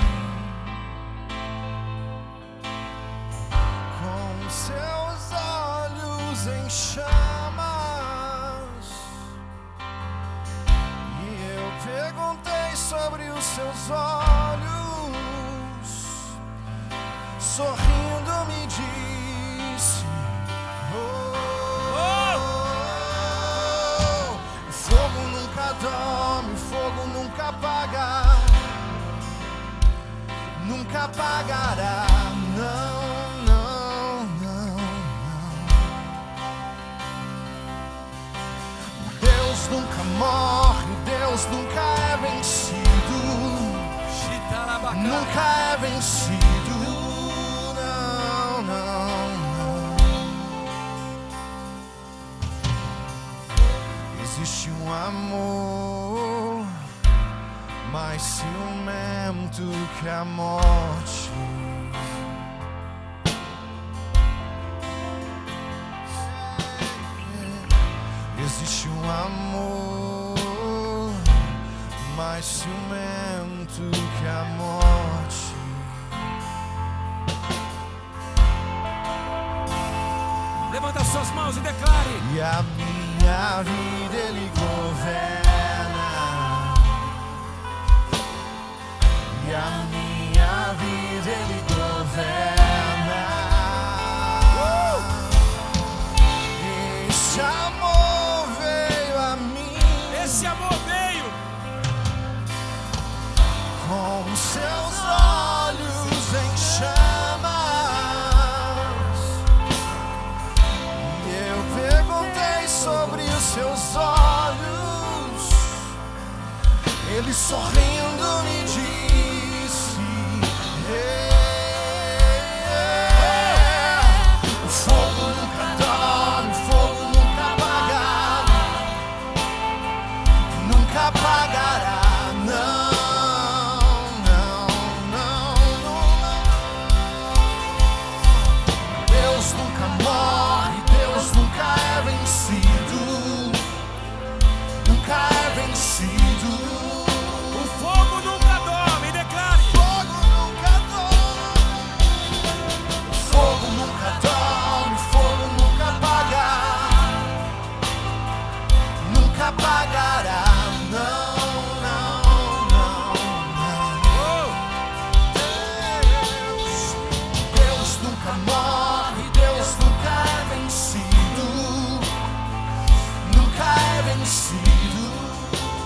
S2: com seus olhos em chamas, e eu perguntei sobre os seus olhos, sorrindo me disse: o fogo nunca dorme, o fogo nunca apaga, nunca apagará, não, não, não, não. Deus nunca morre, Deus nunca é vencido. nunca é vencido. Não, não, não. Existe um amor mais ciumento que a morte. Existe um amor mais ciumento que a morte.
S1: Levanta suas mãos e declare:
S2: E a minha vida Ele governa. E a minha vida Ele governa. Esse amor veio a mim.
S1: esse amor veio
S2: Com seus olhos em chamas. E eu perguntei sobre os seus olhos. Ele sorrindo me disse: o fogo nunca dorme, o fogo nunca apaga, nunca apagará. Deus nunca morre, Deus nunca é vencido. Nunca é vencido.
S1: o fogo nunca dorme. Declare:
S2: Fogo nunca dorme. Fogo nunca dorme, fogo nunca apaga. Nunca apagará. Não, não, não, não.
S1: oh,
S2: Deus nunca morre, Deus nunca é vencido. Nunca é vencido.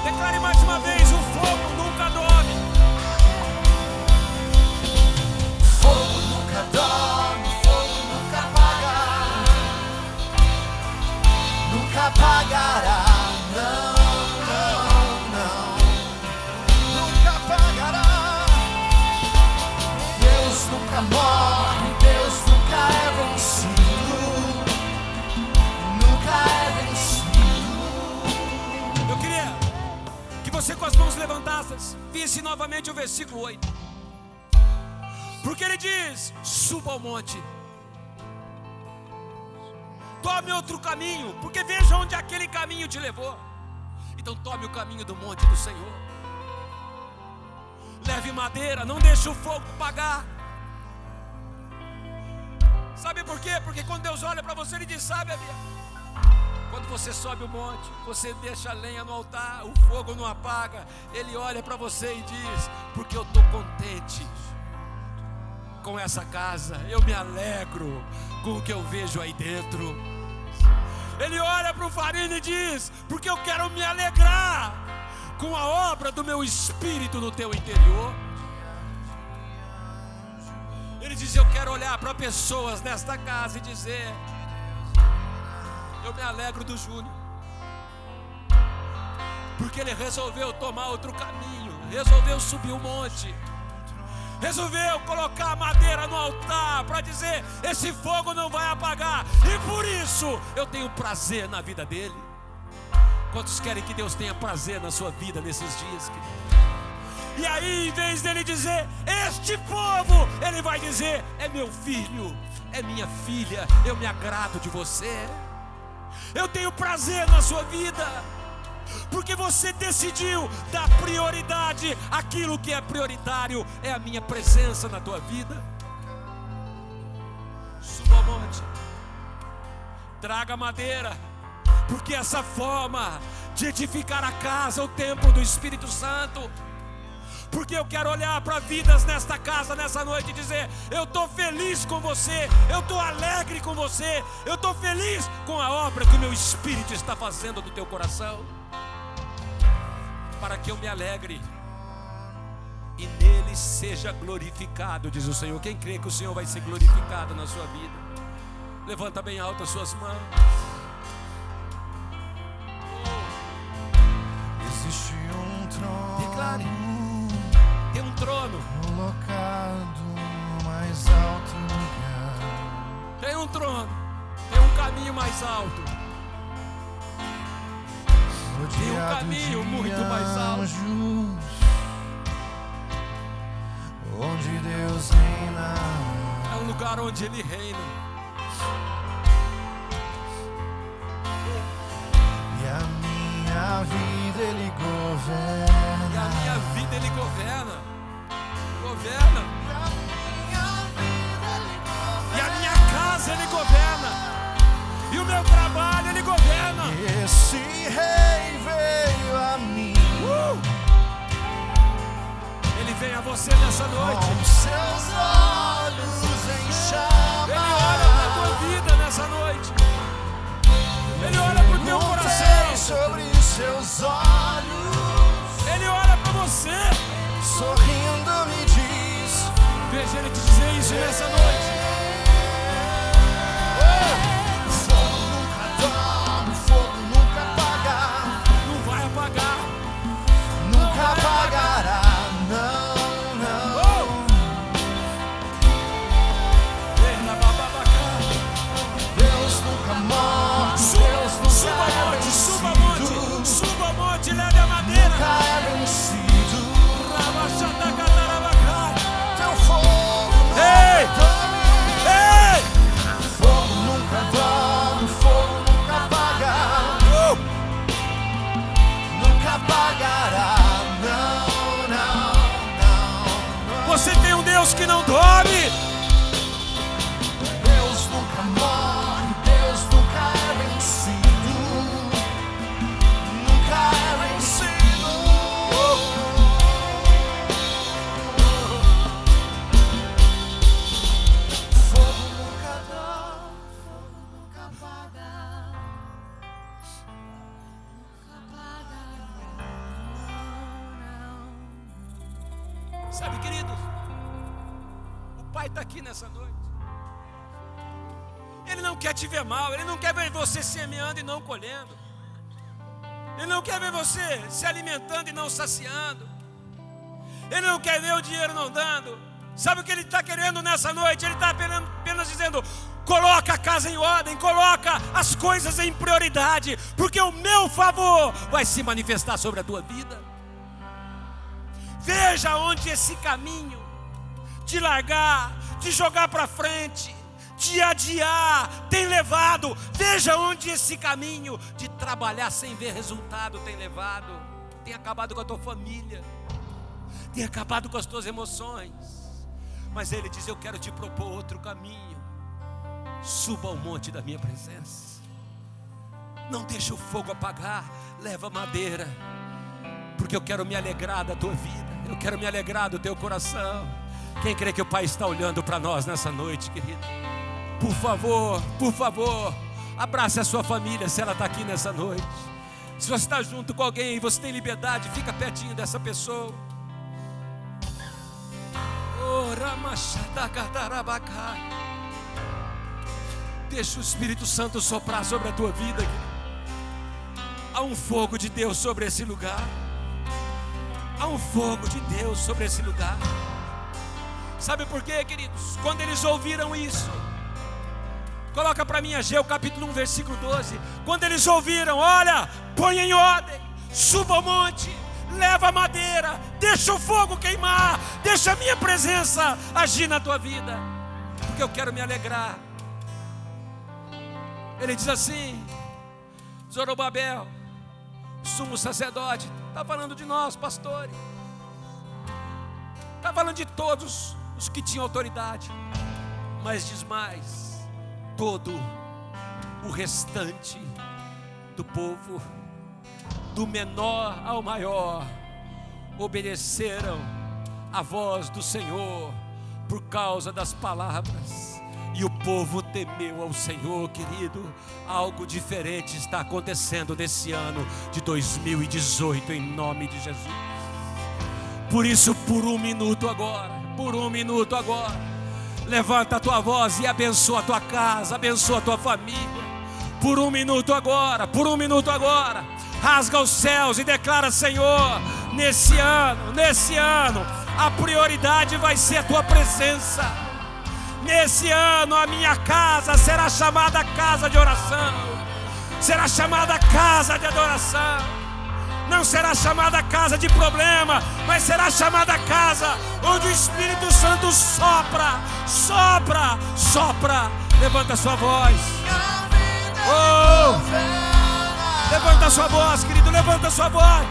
S1: declare mais uma vez: o fogo nunca dorme.
S2: Fogo nunca dorme, fogo nunca apaga. Nunca apagará. Não, não, não. Nunca apagará. Deus nunca morre, Deus nunca é vencido. Nunca é vencido.
S1: Eu queria que você, com as mãos levantadas, visse novamente o versículo 8. Porque ele diz: suba ao monte, tome outro caminho, porque veja onde aquele caminho te levou. Então tome o caminho do monte do Senhor. Leve madeira, não deixe o fogo apagar. Sabe por quê? Porque quando Deus olha para você, Ele diz: sabe, Abia, quando você sobe o monte, você deixa a lenha no altar, o fogo não apaga. Ele olha para você e diz: porque eu estou contente com essa casa, eu me alegro com o que eu vejo aí dentro. Ele olha para o Farina e diz: porque eu quero me alegrar com a obra do meu espírito no teu interior. Ele diz: eu quero olhar para pessoas nesta casa e dizer: eu me alegro do Júnior, porque ele resolveu tomar outro caminho, resolveu subir o monte, resolveu colocar a madeira no altar para dizer: esse fogo não vai apagar, e por isso eu tenho prazer na vida dele. Quantos querem que Deus tenha prazer na sua vida nesses dias, querido? E aí, em vez dele dizer este povo, ele vai dizer: é meu filho, é minha filha, eu me agrado de você, eu tenho prazer na sua vida, porque você decidiu dar prioridade àquilo que é prioritário, é a minha presença na tua vida. Suba ao monte, traga madeira, porque essa forma de edificar a casa, o templo do Espírito Santo, porque eu quero olhar para vidas nesta casa, nessa noite, e dizer: eu estou feliz com você, eu estou alegre com você, eu estou feliz com a obra que o meu Espírito está fazendo no teu coração, para que eu me alegre e nele seja glorificado, diz o Senhor. Quem crê que o Senhor vai ser glorificado na sua vida, levanta bem alto as suas mãos.
S2: Existe um trono.
S1: Declare. Tem um trono.
S2: Colocado no mais alto lugar.
S1: Tem um trono. Tem um caminho mais alto. Tem um caminho muito mais alto.
S2: Anjos, onde Deus reina.
S1: É um lugar onde Ele reina.
S2: E a minha vida Ele governa.
S1: E a minha vida Ele governa. Governa. E a minha casa Ele governa. E o meu trabalho Ele governa.
S2: Esse rei veio a mim.
S1: Ele vem a você nessa noite.
S2: Com seus olhos em chamas.
S1: Ele olha para a tua vida nessa noite. Ele olha para o teu coração.
S2: Sobre seus olhos.
S1: Ele olha para você.
S2: Sorrindo me diz.
S1: Veja Ele te dizer isso nessa noite.
S2: Fogo nunca dorme, fogo nunca apaga.
S1: Não vai apagar.
S2: Nunca apagará. Não, não. Deus nunca morre. Deus nunca
S1: Suba monte, suba monte, suba monte, leve a madeira.
S2: Nunca é vencido. Teu fogo nunca dorme.
S1: Ei!
S2: Fogo nunca dorme, fogo nunca apaga. Nunca apagará. Não, não, não, não.
S1: Você tem um Deus que não dorme.
S2: Deus nunca morre, Deus nunca é vencido. Nunca é vencido. Fogo nunca dorme, fogo nunca apaga.
S1: Sabe, queridos, o Pai está aqui nessa noite. Ele não quer te ver mal. Ele não quer ver você semeando e não colhendo. Ele não quer ver você se alimentando e não saciando. Ele não quer ver o dinheiro não dando. Sabe o que Ele está querendo nessa noite? Ele está apenas dizendo: coloca a casa em ordem, coloca as coisas em prioridade, porque o meu favor vai se manifestar sobre a tua vida. Veja onde esse caminho de largar, de jogar para frente, de adiar tem levado. Veja onde esse caminho de trabalhar sem ver resultado tem levado. Tem acabado com a tua família, tem acabado com as tuas emoções. Mas Ele diz: eu quero te propor outro caminho. Suba ao monte da minha presença. Não deixa o fogo apagar. Leva madeira, porque eu quero me alegrar da tua vida. Eu quero me alegrar do teu coração. Quem crê que o Pai está olhando para nós nessa noite, querido? Por favor, abrace a sua família se ela está aqui nessa noite. Se você está junto com alguém e você tem liberdade, fica pertinho dessa pessoa. Deixa o Espírito Santo soprar sobre a tua vida, querido. Há um fogo de Deus sobre esse lugar. Há um fogo de Deus sobre esse lugar. Sabe por quê, queridos? Quando eles ouviram isso, coloca para mim Ageu capítulo 1, versículo 12. Quando eles ouviram: olha, põe em ordem, suba ao monte, leva a madeira, deixa o fogo queimar, deixa a minha presença agir na tua vida, porque eu quero me alegrar. Ele diz assim: Zorobabel, sumo sacerdote, está falando de nós, pastores, está falando de todos os que tinham autoridade, mas diz mais: todo o restante do povo, do menor ao maior, obedeceram a voz do Senhor por causa das palavras. E o povo temeu ao Senhor, querido. Algo diferente está acontecendo nesse ano de 2018, em nome de Jesus. Por isso, por um minuto agora, levanta a tua voz e abençoa a tua casa, abençoa a tua família. Por um minuto agora, rasga os céus e declara: Senhor, nesse ano, A prioridade vai ser a tua presença. Nesse ano a minha casa será chamada casa de oração, será chamada casa de adoração. Não será chamada casa de problema, mas será chamada casa onde o Espírito Santo sopra, sopra, sopra. Levanta a sua voz. Oh! Levanta a sua voz, querido, levanta a sua voz.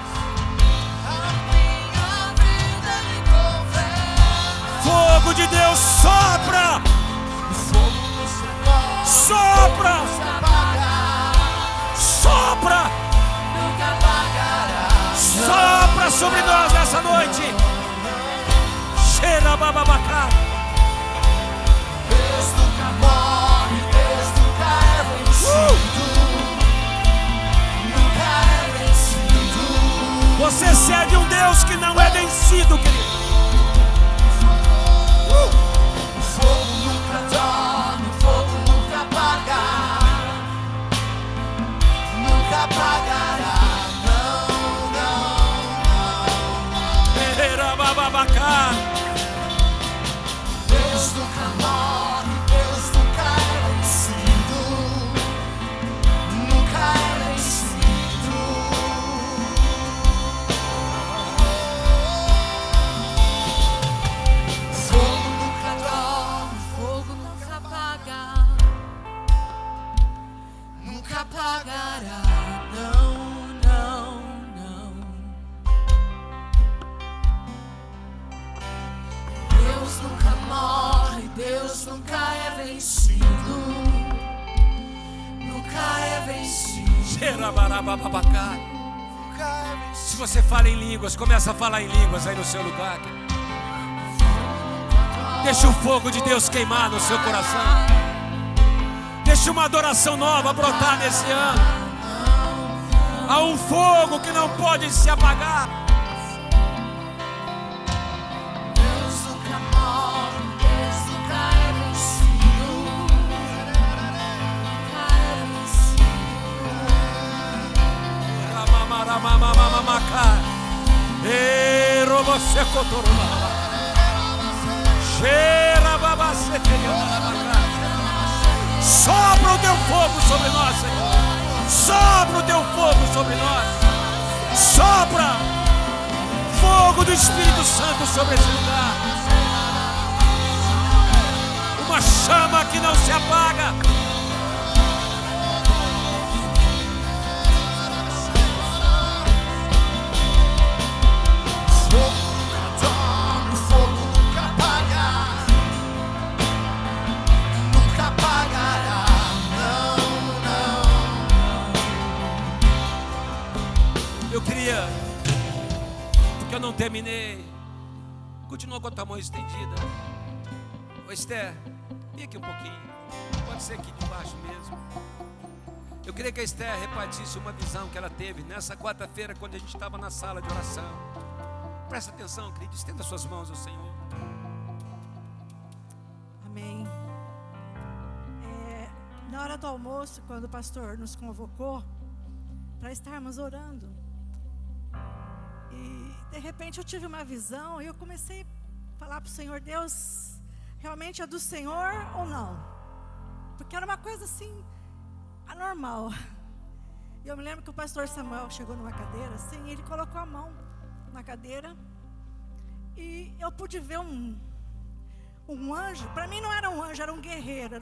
S1: Fogo de Deus sopra, sopra, sopra, sopra sobre nós nessa noite. Cheira bababacá.
S2: Deus nunca morre, Deus nunca é vencido. Nunca é vencido.
S1: Você serve um Deus que não é vencido, querido.
S2: O fogo nunca dorme, o fogo nunca apaga. Nunca apagará. Não, não, não.
S1: Cheira bababacá.
S2: Deus nunca morre, Deus nunca é vencido. Nunca é vencido. Fogo nunca dorme, fogo nunca apaga. Nunca apagará. Não, não, não. Deus nunca morre, Deus nunca é vencido. Nunca é vencido.
S1: Cheira bababacá.
S2: Nunca é vencido.
S1: Se você fala em línguas, começa a falar em línguas aí no seu lugar, querido. Deixa o fogo de Deus queimar no seu coração. Deixa uma adoração nova brotar nesse ano. Há um fogo que não pode se apagar.
S2: Deus nunca morre, Deus nunca é vencido. Nunca é vencido.
S1: Ramamaramamamamacá. Ei, robosecotoroma. Cheira babaceteriamamacá. Sopra o teu fogo sobre nós, Senhor. Sopra o teu fogo sobre nós. Sopra fogo do Espírito Santo sobre esse lugar. Uma chama que não se apaga.
S2: Fogo nunca dorme, fogo nunca apaga. Nunca apagará. Não, não.
S1: Eu queria, porque eu não terminei. Continua com a tua mão estendida. Ô Esther, vem aqui um pouquinho. Pode ser aqui de baixo mesmo. Eu queria que a Esther repartisse uma visão que ela teve nessa quarta-feira, quando a gente estava na sala de oração. Presta atenção, querido. Estenda suas mãos ao Senhor.
S3: Amém. Na hora do almoço, quando o pastor nos convocou para estarmos orando, e de repente eu tive uma visão e eu comecei a falar para o Senhor: Deus, realmente é do Senhor ou não? Porque era uma coisa assim, anormal. E eu me lembro que o pastor Samuel chegou numa cadeira assim, e ele colocou a mão na cadeira e eu pude ver um anjo. Para mim não era um anjo, era um guerreiro,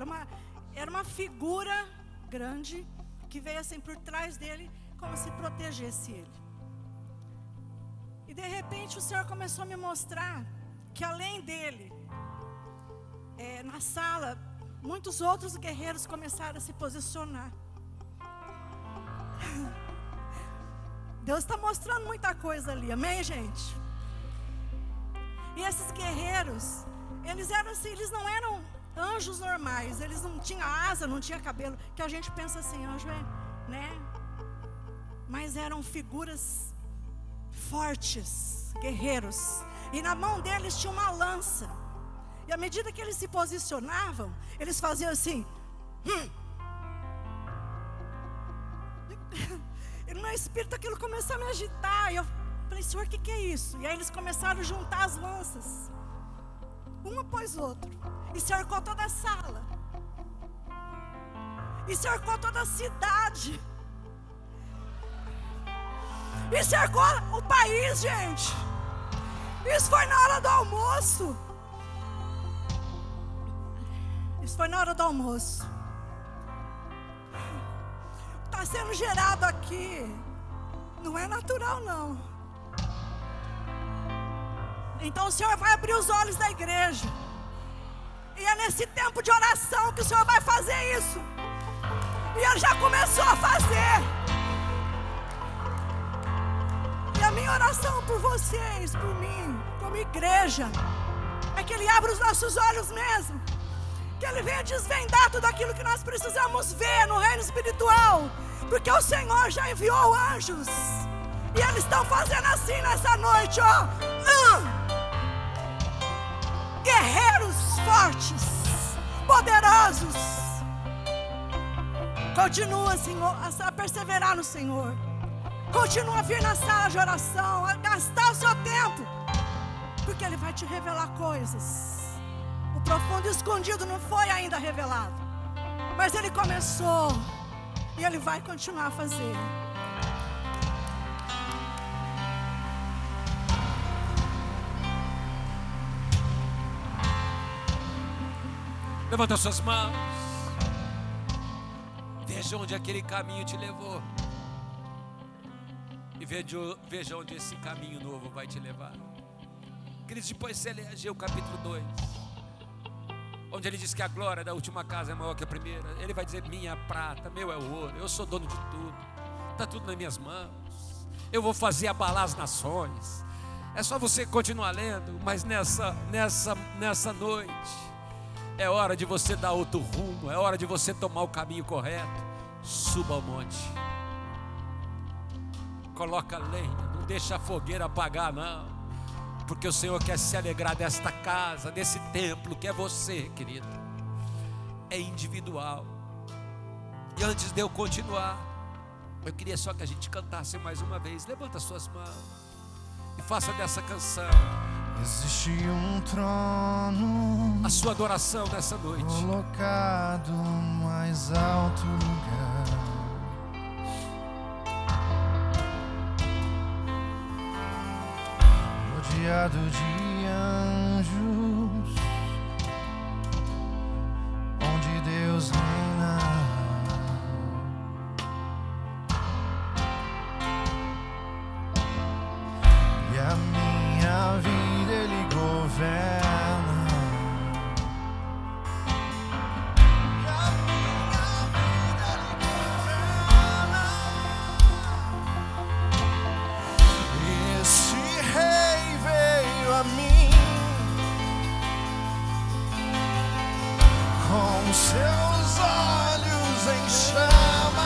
S3: era uma figura grande que veio assim por trás dele, como se protegesse ele. E de repente o Senhor começou a me mostrar que além dele, na sala, muitos outros guerreiros começaram a se posicionar. Deus está mostrando muita coisa ali, amém, gente? E esses guerreiros, eles eram assim, eles não eram anjos normais, eles não tinham asa, não tinham cabelo, que a gente pensa assim, anjo é, né? Mas eram figuras fortes, guerreiros, e na mão deles tinha uma lança, e à medida que eles se posicionavam, eles faziam assim, E no meu espírito aquilo começou a me agitar. E eu falei, Senhor, o que é isso? E aí eles começaram a juntar as lanças, um após o outro, e cercou toda a sala, e cercou toda a cidade, e cercou o país, gente. Isso foi na hora do almoço. Isso foi na hora do almoço. Está sendo gerado aqui. Não é natural, não. Então o Senhor vai abrir os olhos da igreja. E é nesse tempo de oração que o Senhor vai fazer isso. E Ele já começou a fazer. E a minha oração por vocês, por mim, como igreja, é que Ele abra os nossos olhos mesmo. Que Ele venha desvendar tudo aquilo que nós precisamos ver no reino espiritual. Porque o Senhor já enviou anjos. E eles estão fazendo assim nessa noite, ó. Guerreiros fortes, poderosos. Continua, Senhor, a perseverar no Senhor. Continua a vir na sala de oração, a gastar o seu tempo. Porque Ele vai te revelar coisas. O profundo escondido não foi ainda revelado, mas Ele começou e Ele vai continuar a fazer.
S1: Levanta suas mãos. Veja onde aquele caminho te levou. E veja onde esse caminho novo vai te levar. Queridos, depois você lê Ageu capítulo 2, onde ele diz que a glória da última casa é maior que a primeira. Ele vai dizer, minha prata, meu é o ouro, eu sou dono de tudo, está tudo nas minhas mãos, eu vou fazer abalar as nações. É só você continuar lendo. Mas nessa noite é hora de você dar outro rumo, é hora de você tomar o caminho correto. Suba ao monte, coloca lenha, não deixa a fogueira apagar não, porque o Senhor quer se alegrar desta casa, desse templo que é você, querido. É individual. E antes de eu continuar, eu queria só que a gente cantasse mais uma vez. Levanta suas mãos e faça dessa canção
S2: Existe um trono
S1: a sua adoração nessa noite.
S2: colocado no mais alto lugar. Rodeado de anjos, onde Deus reina. E a minha vida Ele governa. E a minha vida Ele governa. Esse Rei veio a mim com seus olhos em chamas.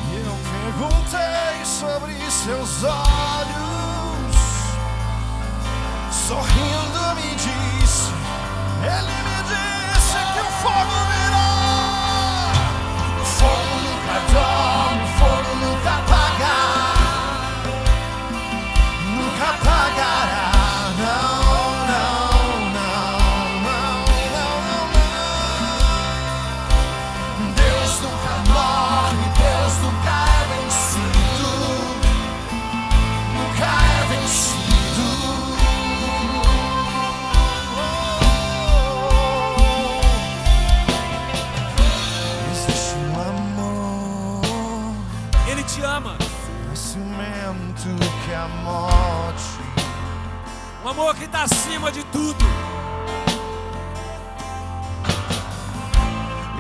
S2: E eu perguntei sobre seus olhos, sorrindo me disse, Ele me disse que o fogo virá. O fogo nunca dorme, o fogo nunca apaga, nunca apagará. Não, não, não, não, não, não. Deus nunca morre, Deus nunca é vencido, nunca é vencido. Existe um amor
S1: Ele te ama,
S2: mais ciumento que a morte.
S1: um amor que está acima de tudo.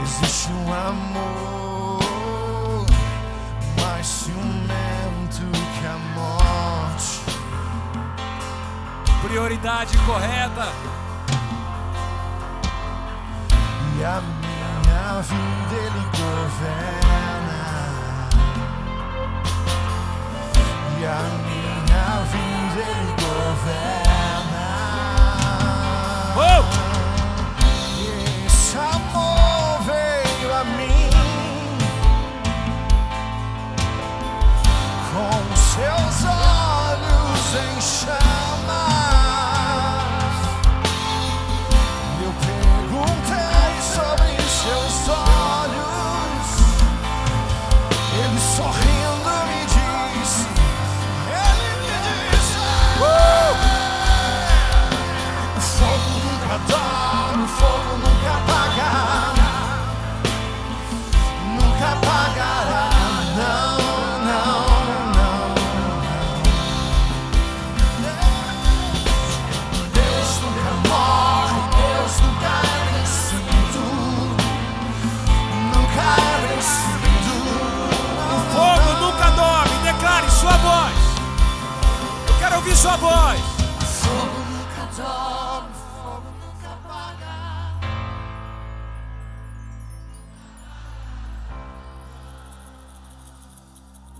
S2: Existe um amor mais ciumento que a morte.
S1: Prioridade correta.
S2: E a minha vida Ele governa. E a minha vida Ele governa.
S1: Oh!
S2: Esse amor veio a mim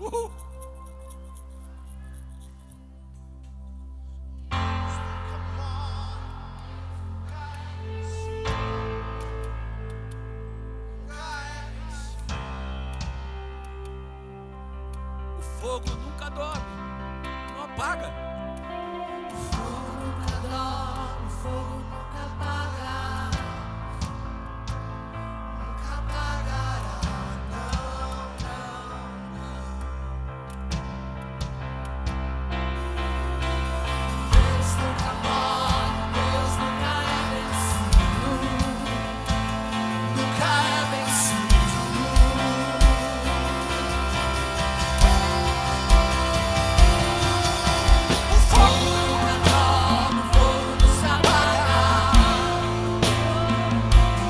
S1: O fogo nunca dorme, não apaga.
S3: O fogo nunca dorme, o fogo nunca apaga. Nunca apagará, Deus nunca morre, Deus nunca é vencido. Nunca é vencido. O fogo nunca dorme, o fogo nunca apaga.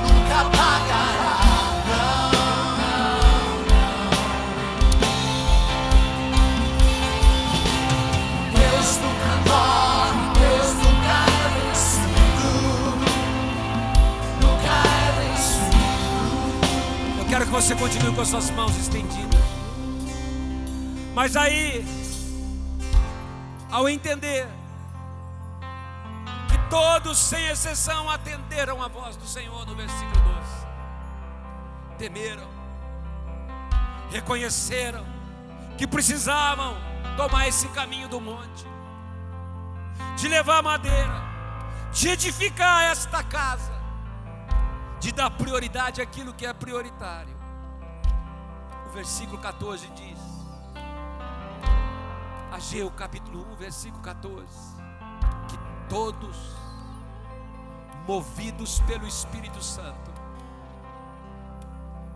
S3: Nunca apagará, Deus nunca morre, Deus nunca é vencido. Nunca é vencido.
S1: Eu quero que você continue com as suas mãos estendidas. Mas aí, ao entender que todos, sem exceção, atenderam a voz do Senhor no versículo 12, temeram, reconheceram que precisavam tomar esse caminho do monte, de levar madeira, de edificar esta casa, de dar prioridade àquilo que é prioritário. O versículo 14 diz, Ageu capítulo 1, versículo 14, que todos, movidos pelo Espírito Santo,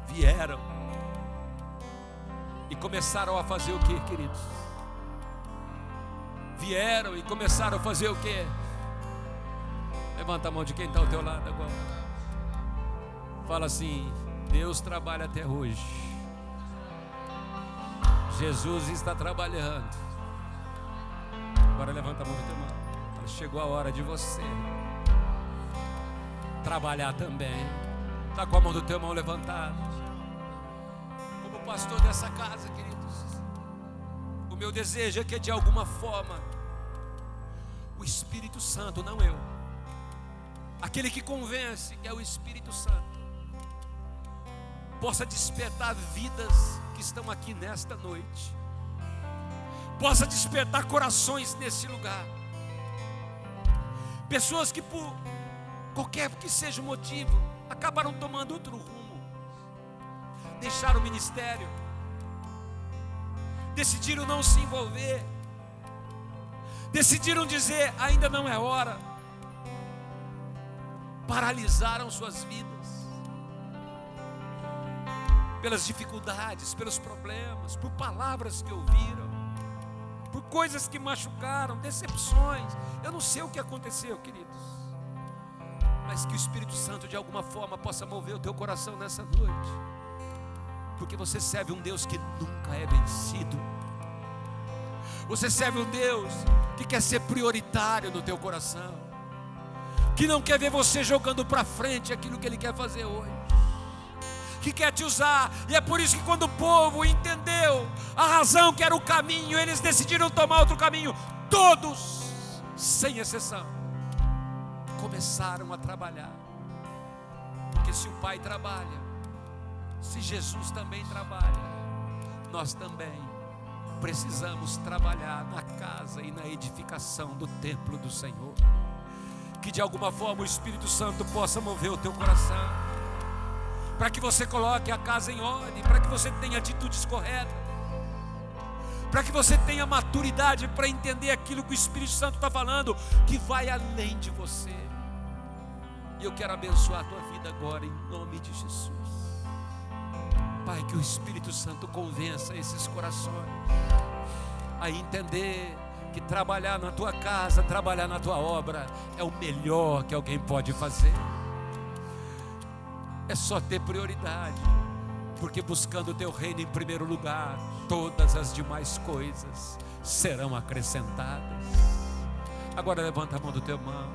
S1: vieram e começaram a fazer o que, queridos? Vieram e começaram a fazer o que? Levanta a mão de quem está ao teu lado agora. Fala assim: Deus trabalha até hoje. Jesus está trabalhando. Agora levanta a mão do teu irmão. Fala, chegou a hora de você trabalhar também. Está com a mão do teu irmão levantada. Como pastor dessa casa, queridos, o meu desejo é que de alguma forma o Espírito Santo, não eu, aquele que convence, que é o Espírito Santo, possa despertar vidas que estão aqui nesta noite, possa despertar corações nesse lugar, pessoas que por qualquer que seja o motivo acabaram tomando outro rumo, deixaram o ministério, decidiram não se envolver, decidiram dizer ainda não é hora, paralisaram suas vidas pelas dificuldades, pelos problemas, por palavras que ouviram, por coisas que machucaram, decepções. Eu não sei o que aconteceu, queridos, mas que o Espírito Santo de alguma forma possa mover o teu coração nessa noite, porque você serve um Deus que nunca é vencido. Você serve um Deus que quer ser prioritário no teu coração, que não quer ver você jogando para frente aquilo que Ele quer fazer hoje, que quer te usar. E é por isso que quando o povo entendeu a razão que era o caminho, eles decidiram tomar outro caminho. Todos, sem exceção, começaram a trabalhar, porque se o Pai trabalha, se Jesus também trabalha, nós também precisamos trabalhar na casa e na edificação do templo do Senhor. Que de alguma forma o Espírito Santo possa mover o teu coração, para que você coloque a casa em ordem, para que você tenha atitudes corretas, para que você tenha maturidade para entender aquilo que o Espírito Santo está falando, que vai além de você. E eu quero abençoar a tua vida agora, em nome de Jesus. Pai, que o Espírito Santo convença esses corações a entender que trabalhar na tua casa, trabalhar na tua obra é o melhor que alguém pode fazer. É só ter prioridade, porque buscando o teu reino em primeiro lugar, todas as demais coisas serão acrescentadas. Agora levanta a mão do teu irmão.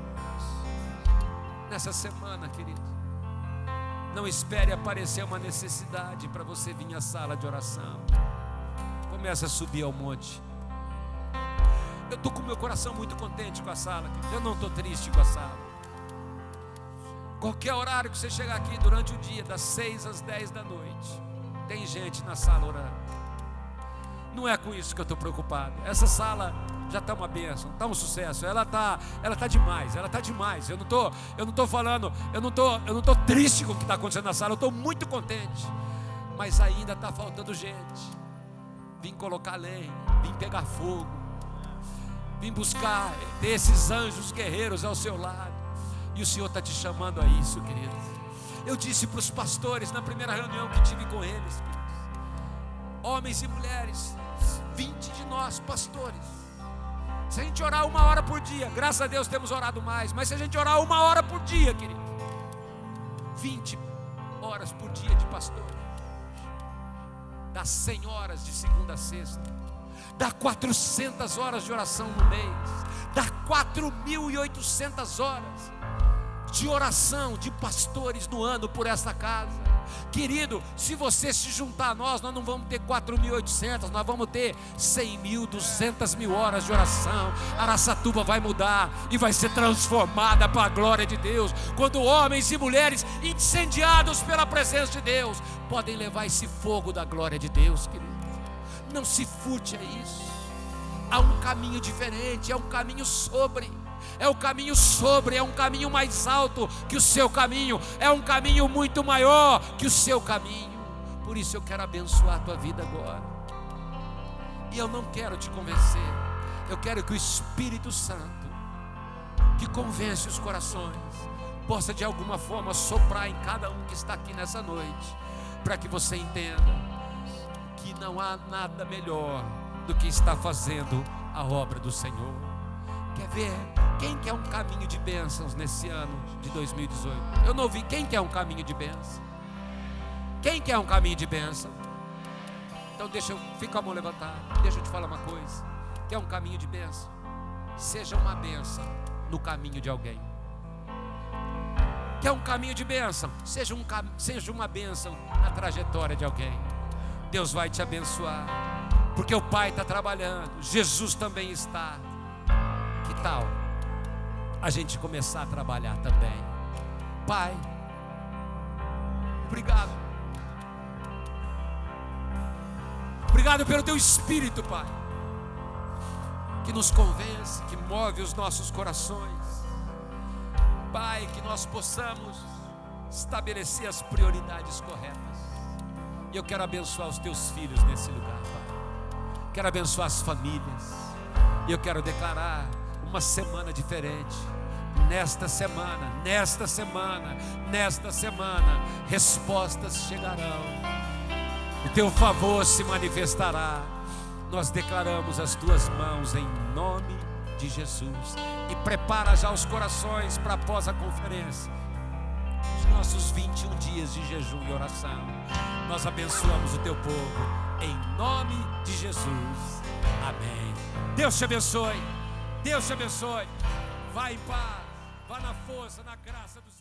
S1: Nessa semana, querido, não espere aparecer uma necessidade para você vir à sala de oração. Começa a subir ao monte. Eu estou com o meu coração muito contente com a sala, querido. Eu não estou triste com a sala. Qualquer horário que você chegar aqui durante o dia, das 6 às 10 da noite, tem gente na sala orando. Não é com isso que eu estou preocupado. Essa sala já está uma bênção, está um sucesso. Ela tá demais, ela está demais. Eu não estou falando, eu não estou triste com o que está acontecendo na sala. Eu estou muito contente. Mas ainda está faltando gente. Vim colocar lenha, vim pegar fogo, vim buscar ter esses anjos guerreiros ao seu lado. E o Senhor está te chamando a isso, querido. Eu disse para os pastores na primeira reunião que tive com eles, queridos, homens e mulheres, 20 de nós pastores, se a gente orar 1 hora por dia, graças a Deus temos orado mais, mas se a gente orar 1 hora por dia, querido, 20 horas por dia de pastor, dá 100 horas de segunda a sexta, dá 400 horas de oração no mês, dá 4.800 horas de oração de pastores no ano por essa casa. Querido, se você se juntar a nós não vamos ter 4.800, nós vamos ter 100.000, 200.000 horas de oração. Araçatuba vai mudar e vai ser transformada para a glória de Deus, quando homens e mulheres incendiados pela presença de Deus podem levar esse fogo da glória de Deus, querido. Não se furte a isso. Há um caminho diferente, é um caminho sobre. É um caminho sobre, é um caminho mais alto que o seu caminho, é um caminho muito maior que o seu caminho. Por isso eu quero abençoar a tua vida agora. E eu não quero te convencer, eu quero que o Espírito Santo, que convence os corações, possa de alguma forma soprar em cada um que está aqui nessa noite, para que você entenda que não há nada melhor do que estar fazendo a obra do Senhor. Quer ver? Quem quer um caminho de bênçãos nesse ano de 2018? Eu não ouvi. Quem quer um caminho de bênção? Quem quer um caminho de bênção? Então fica a mão levantada. Deixa eu te falar uma coisa. Quer um caminho de bênção? Seja uma bênção no caminho de alguém. Quer um caminho de bênção? Seja uma bênção na trajetória de alguém. Deus vai te abençoar, porque o Pai está trabalhando, Jesus também está. Que tal a gente começar a trabalhar também? Pai, obrigado. Obrigado pelo teu Espírito, Pai, que nos convence, que move os nossos corações. Pai, que nós possamos estabelecer as prioridades corretas. E eu quero abençoar os teus filhos nesse lugar, Pai. Quero abençoar as famílias. E eu quero declarar uma semana diferente. Nesta semana, respostas chegarão. O teu favor se manifestará. Nós declaramos as tuas mãos em nome de Jesus. E prepara já os corações para após a conferência, os nossos 21 dias de jejum e oração. Nós abençoamos o teu povo em nome de Jesus. Amém. Deus te abençoe. Deus te abençoe. Vá em paz, vá na força, na graça do Senhor.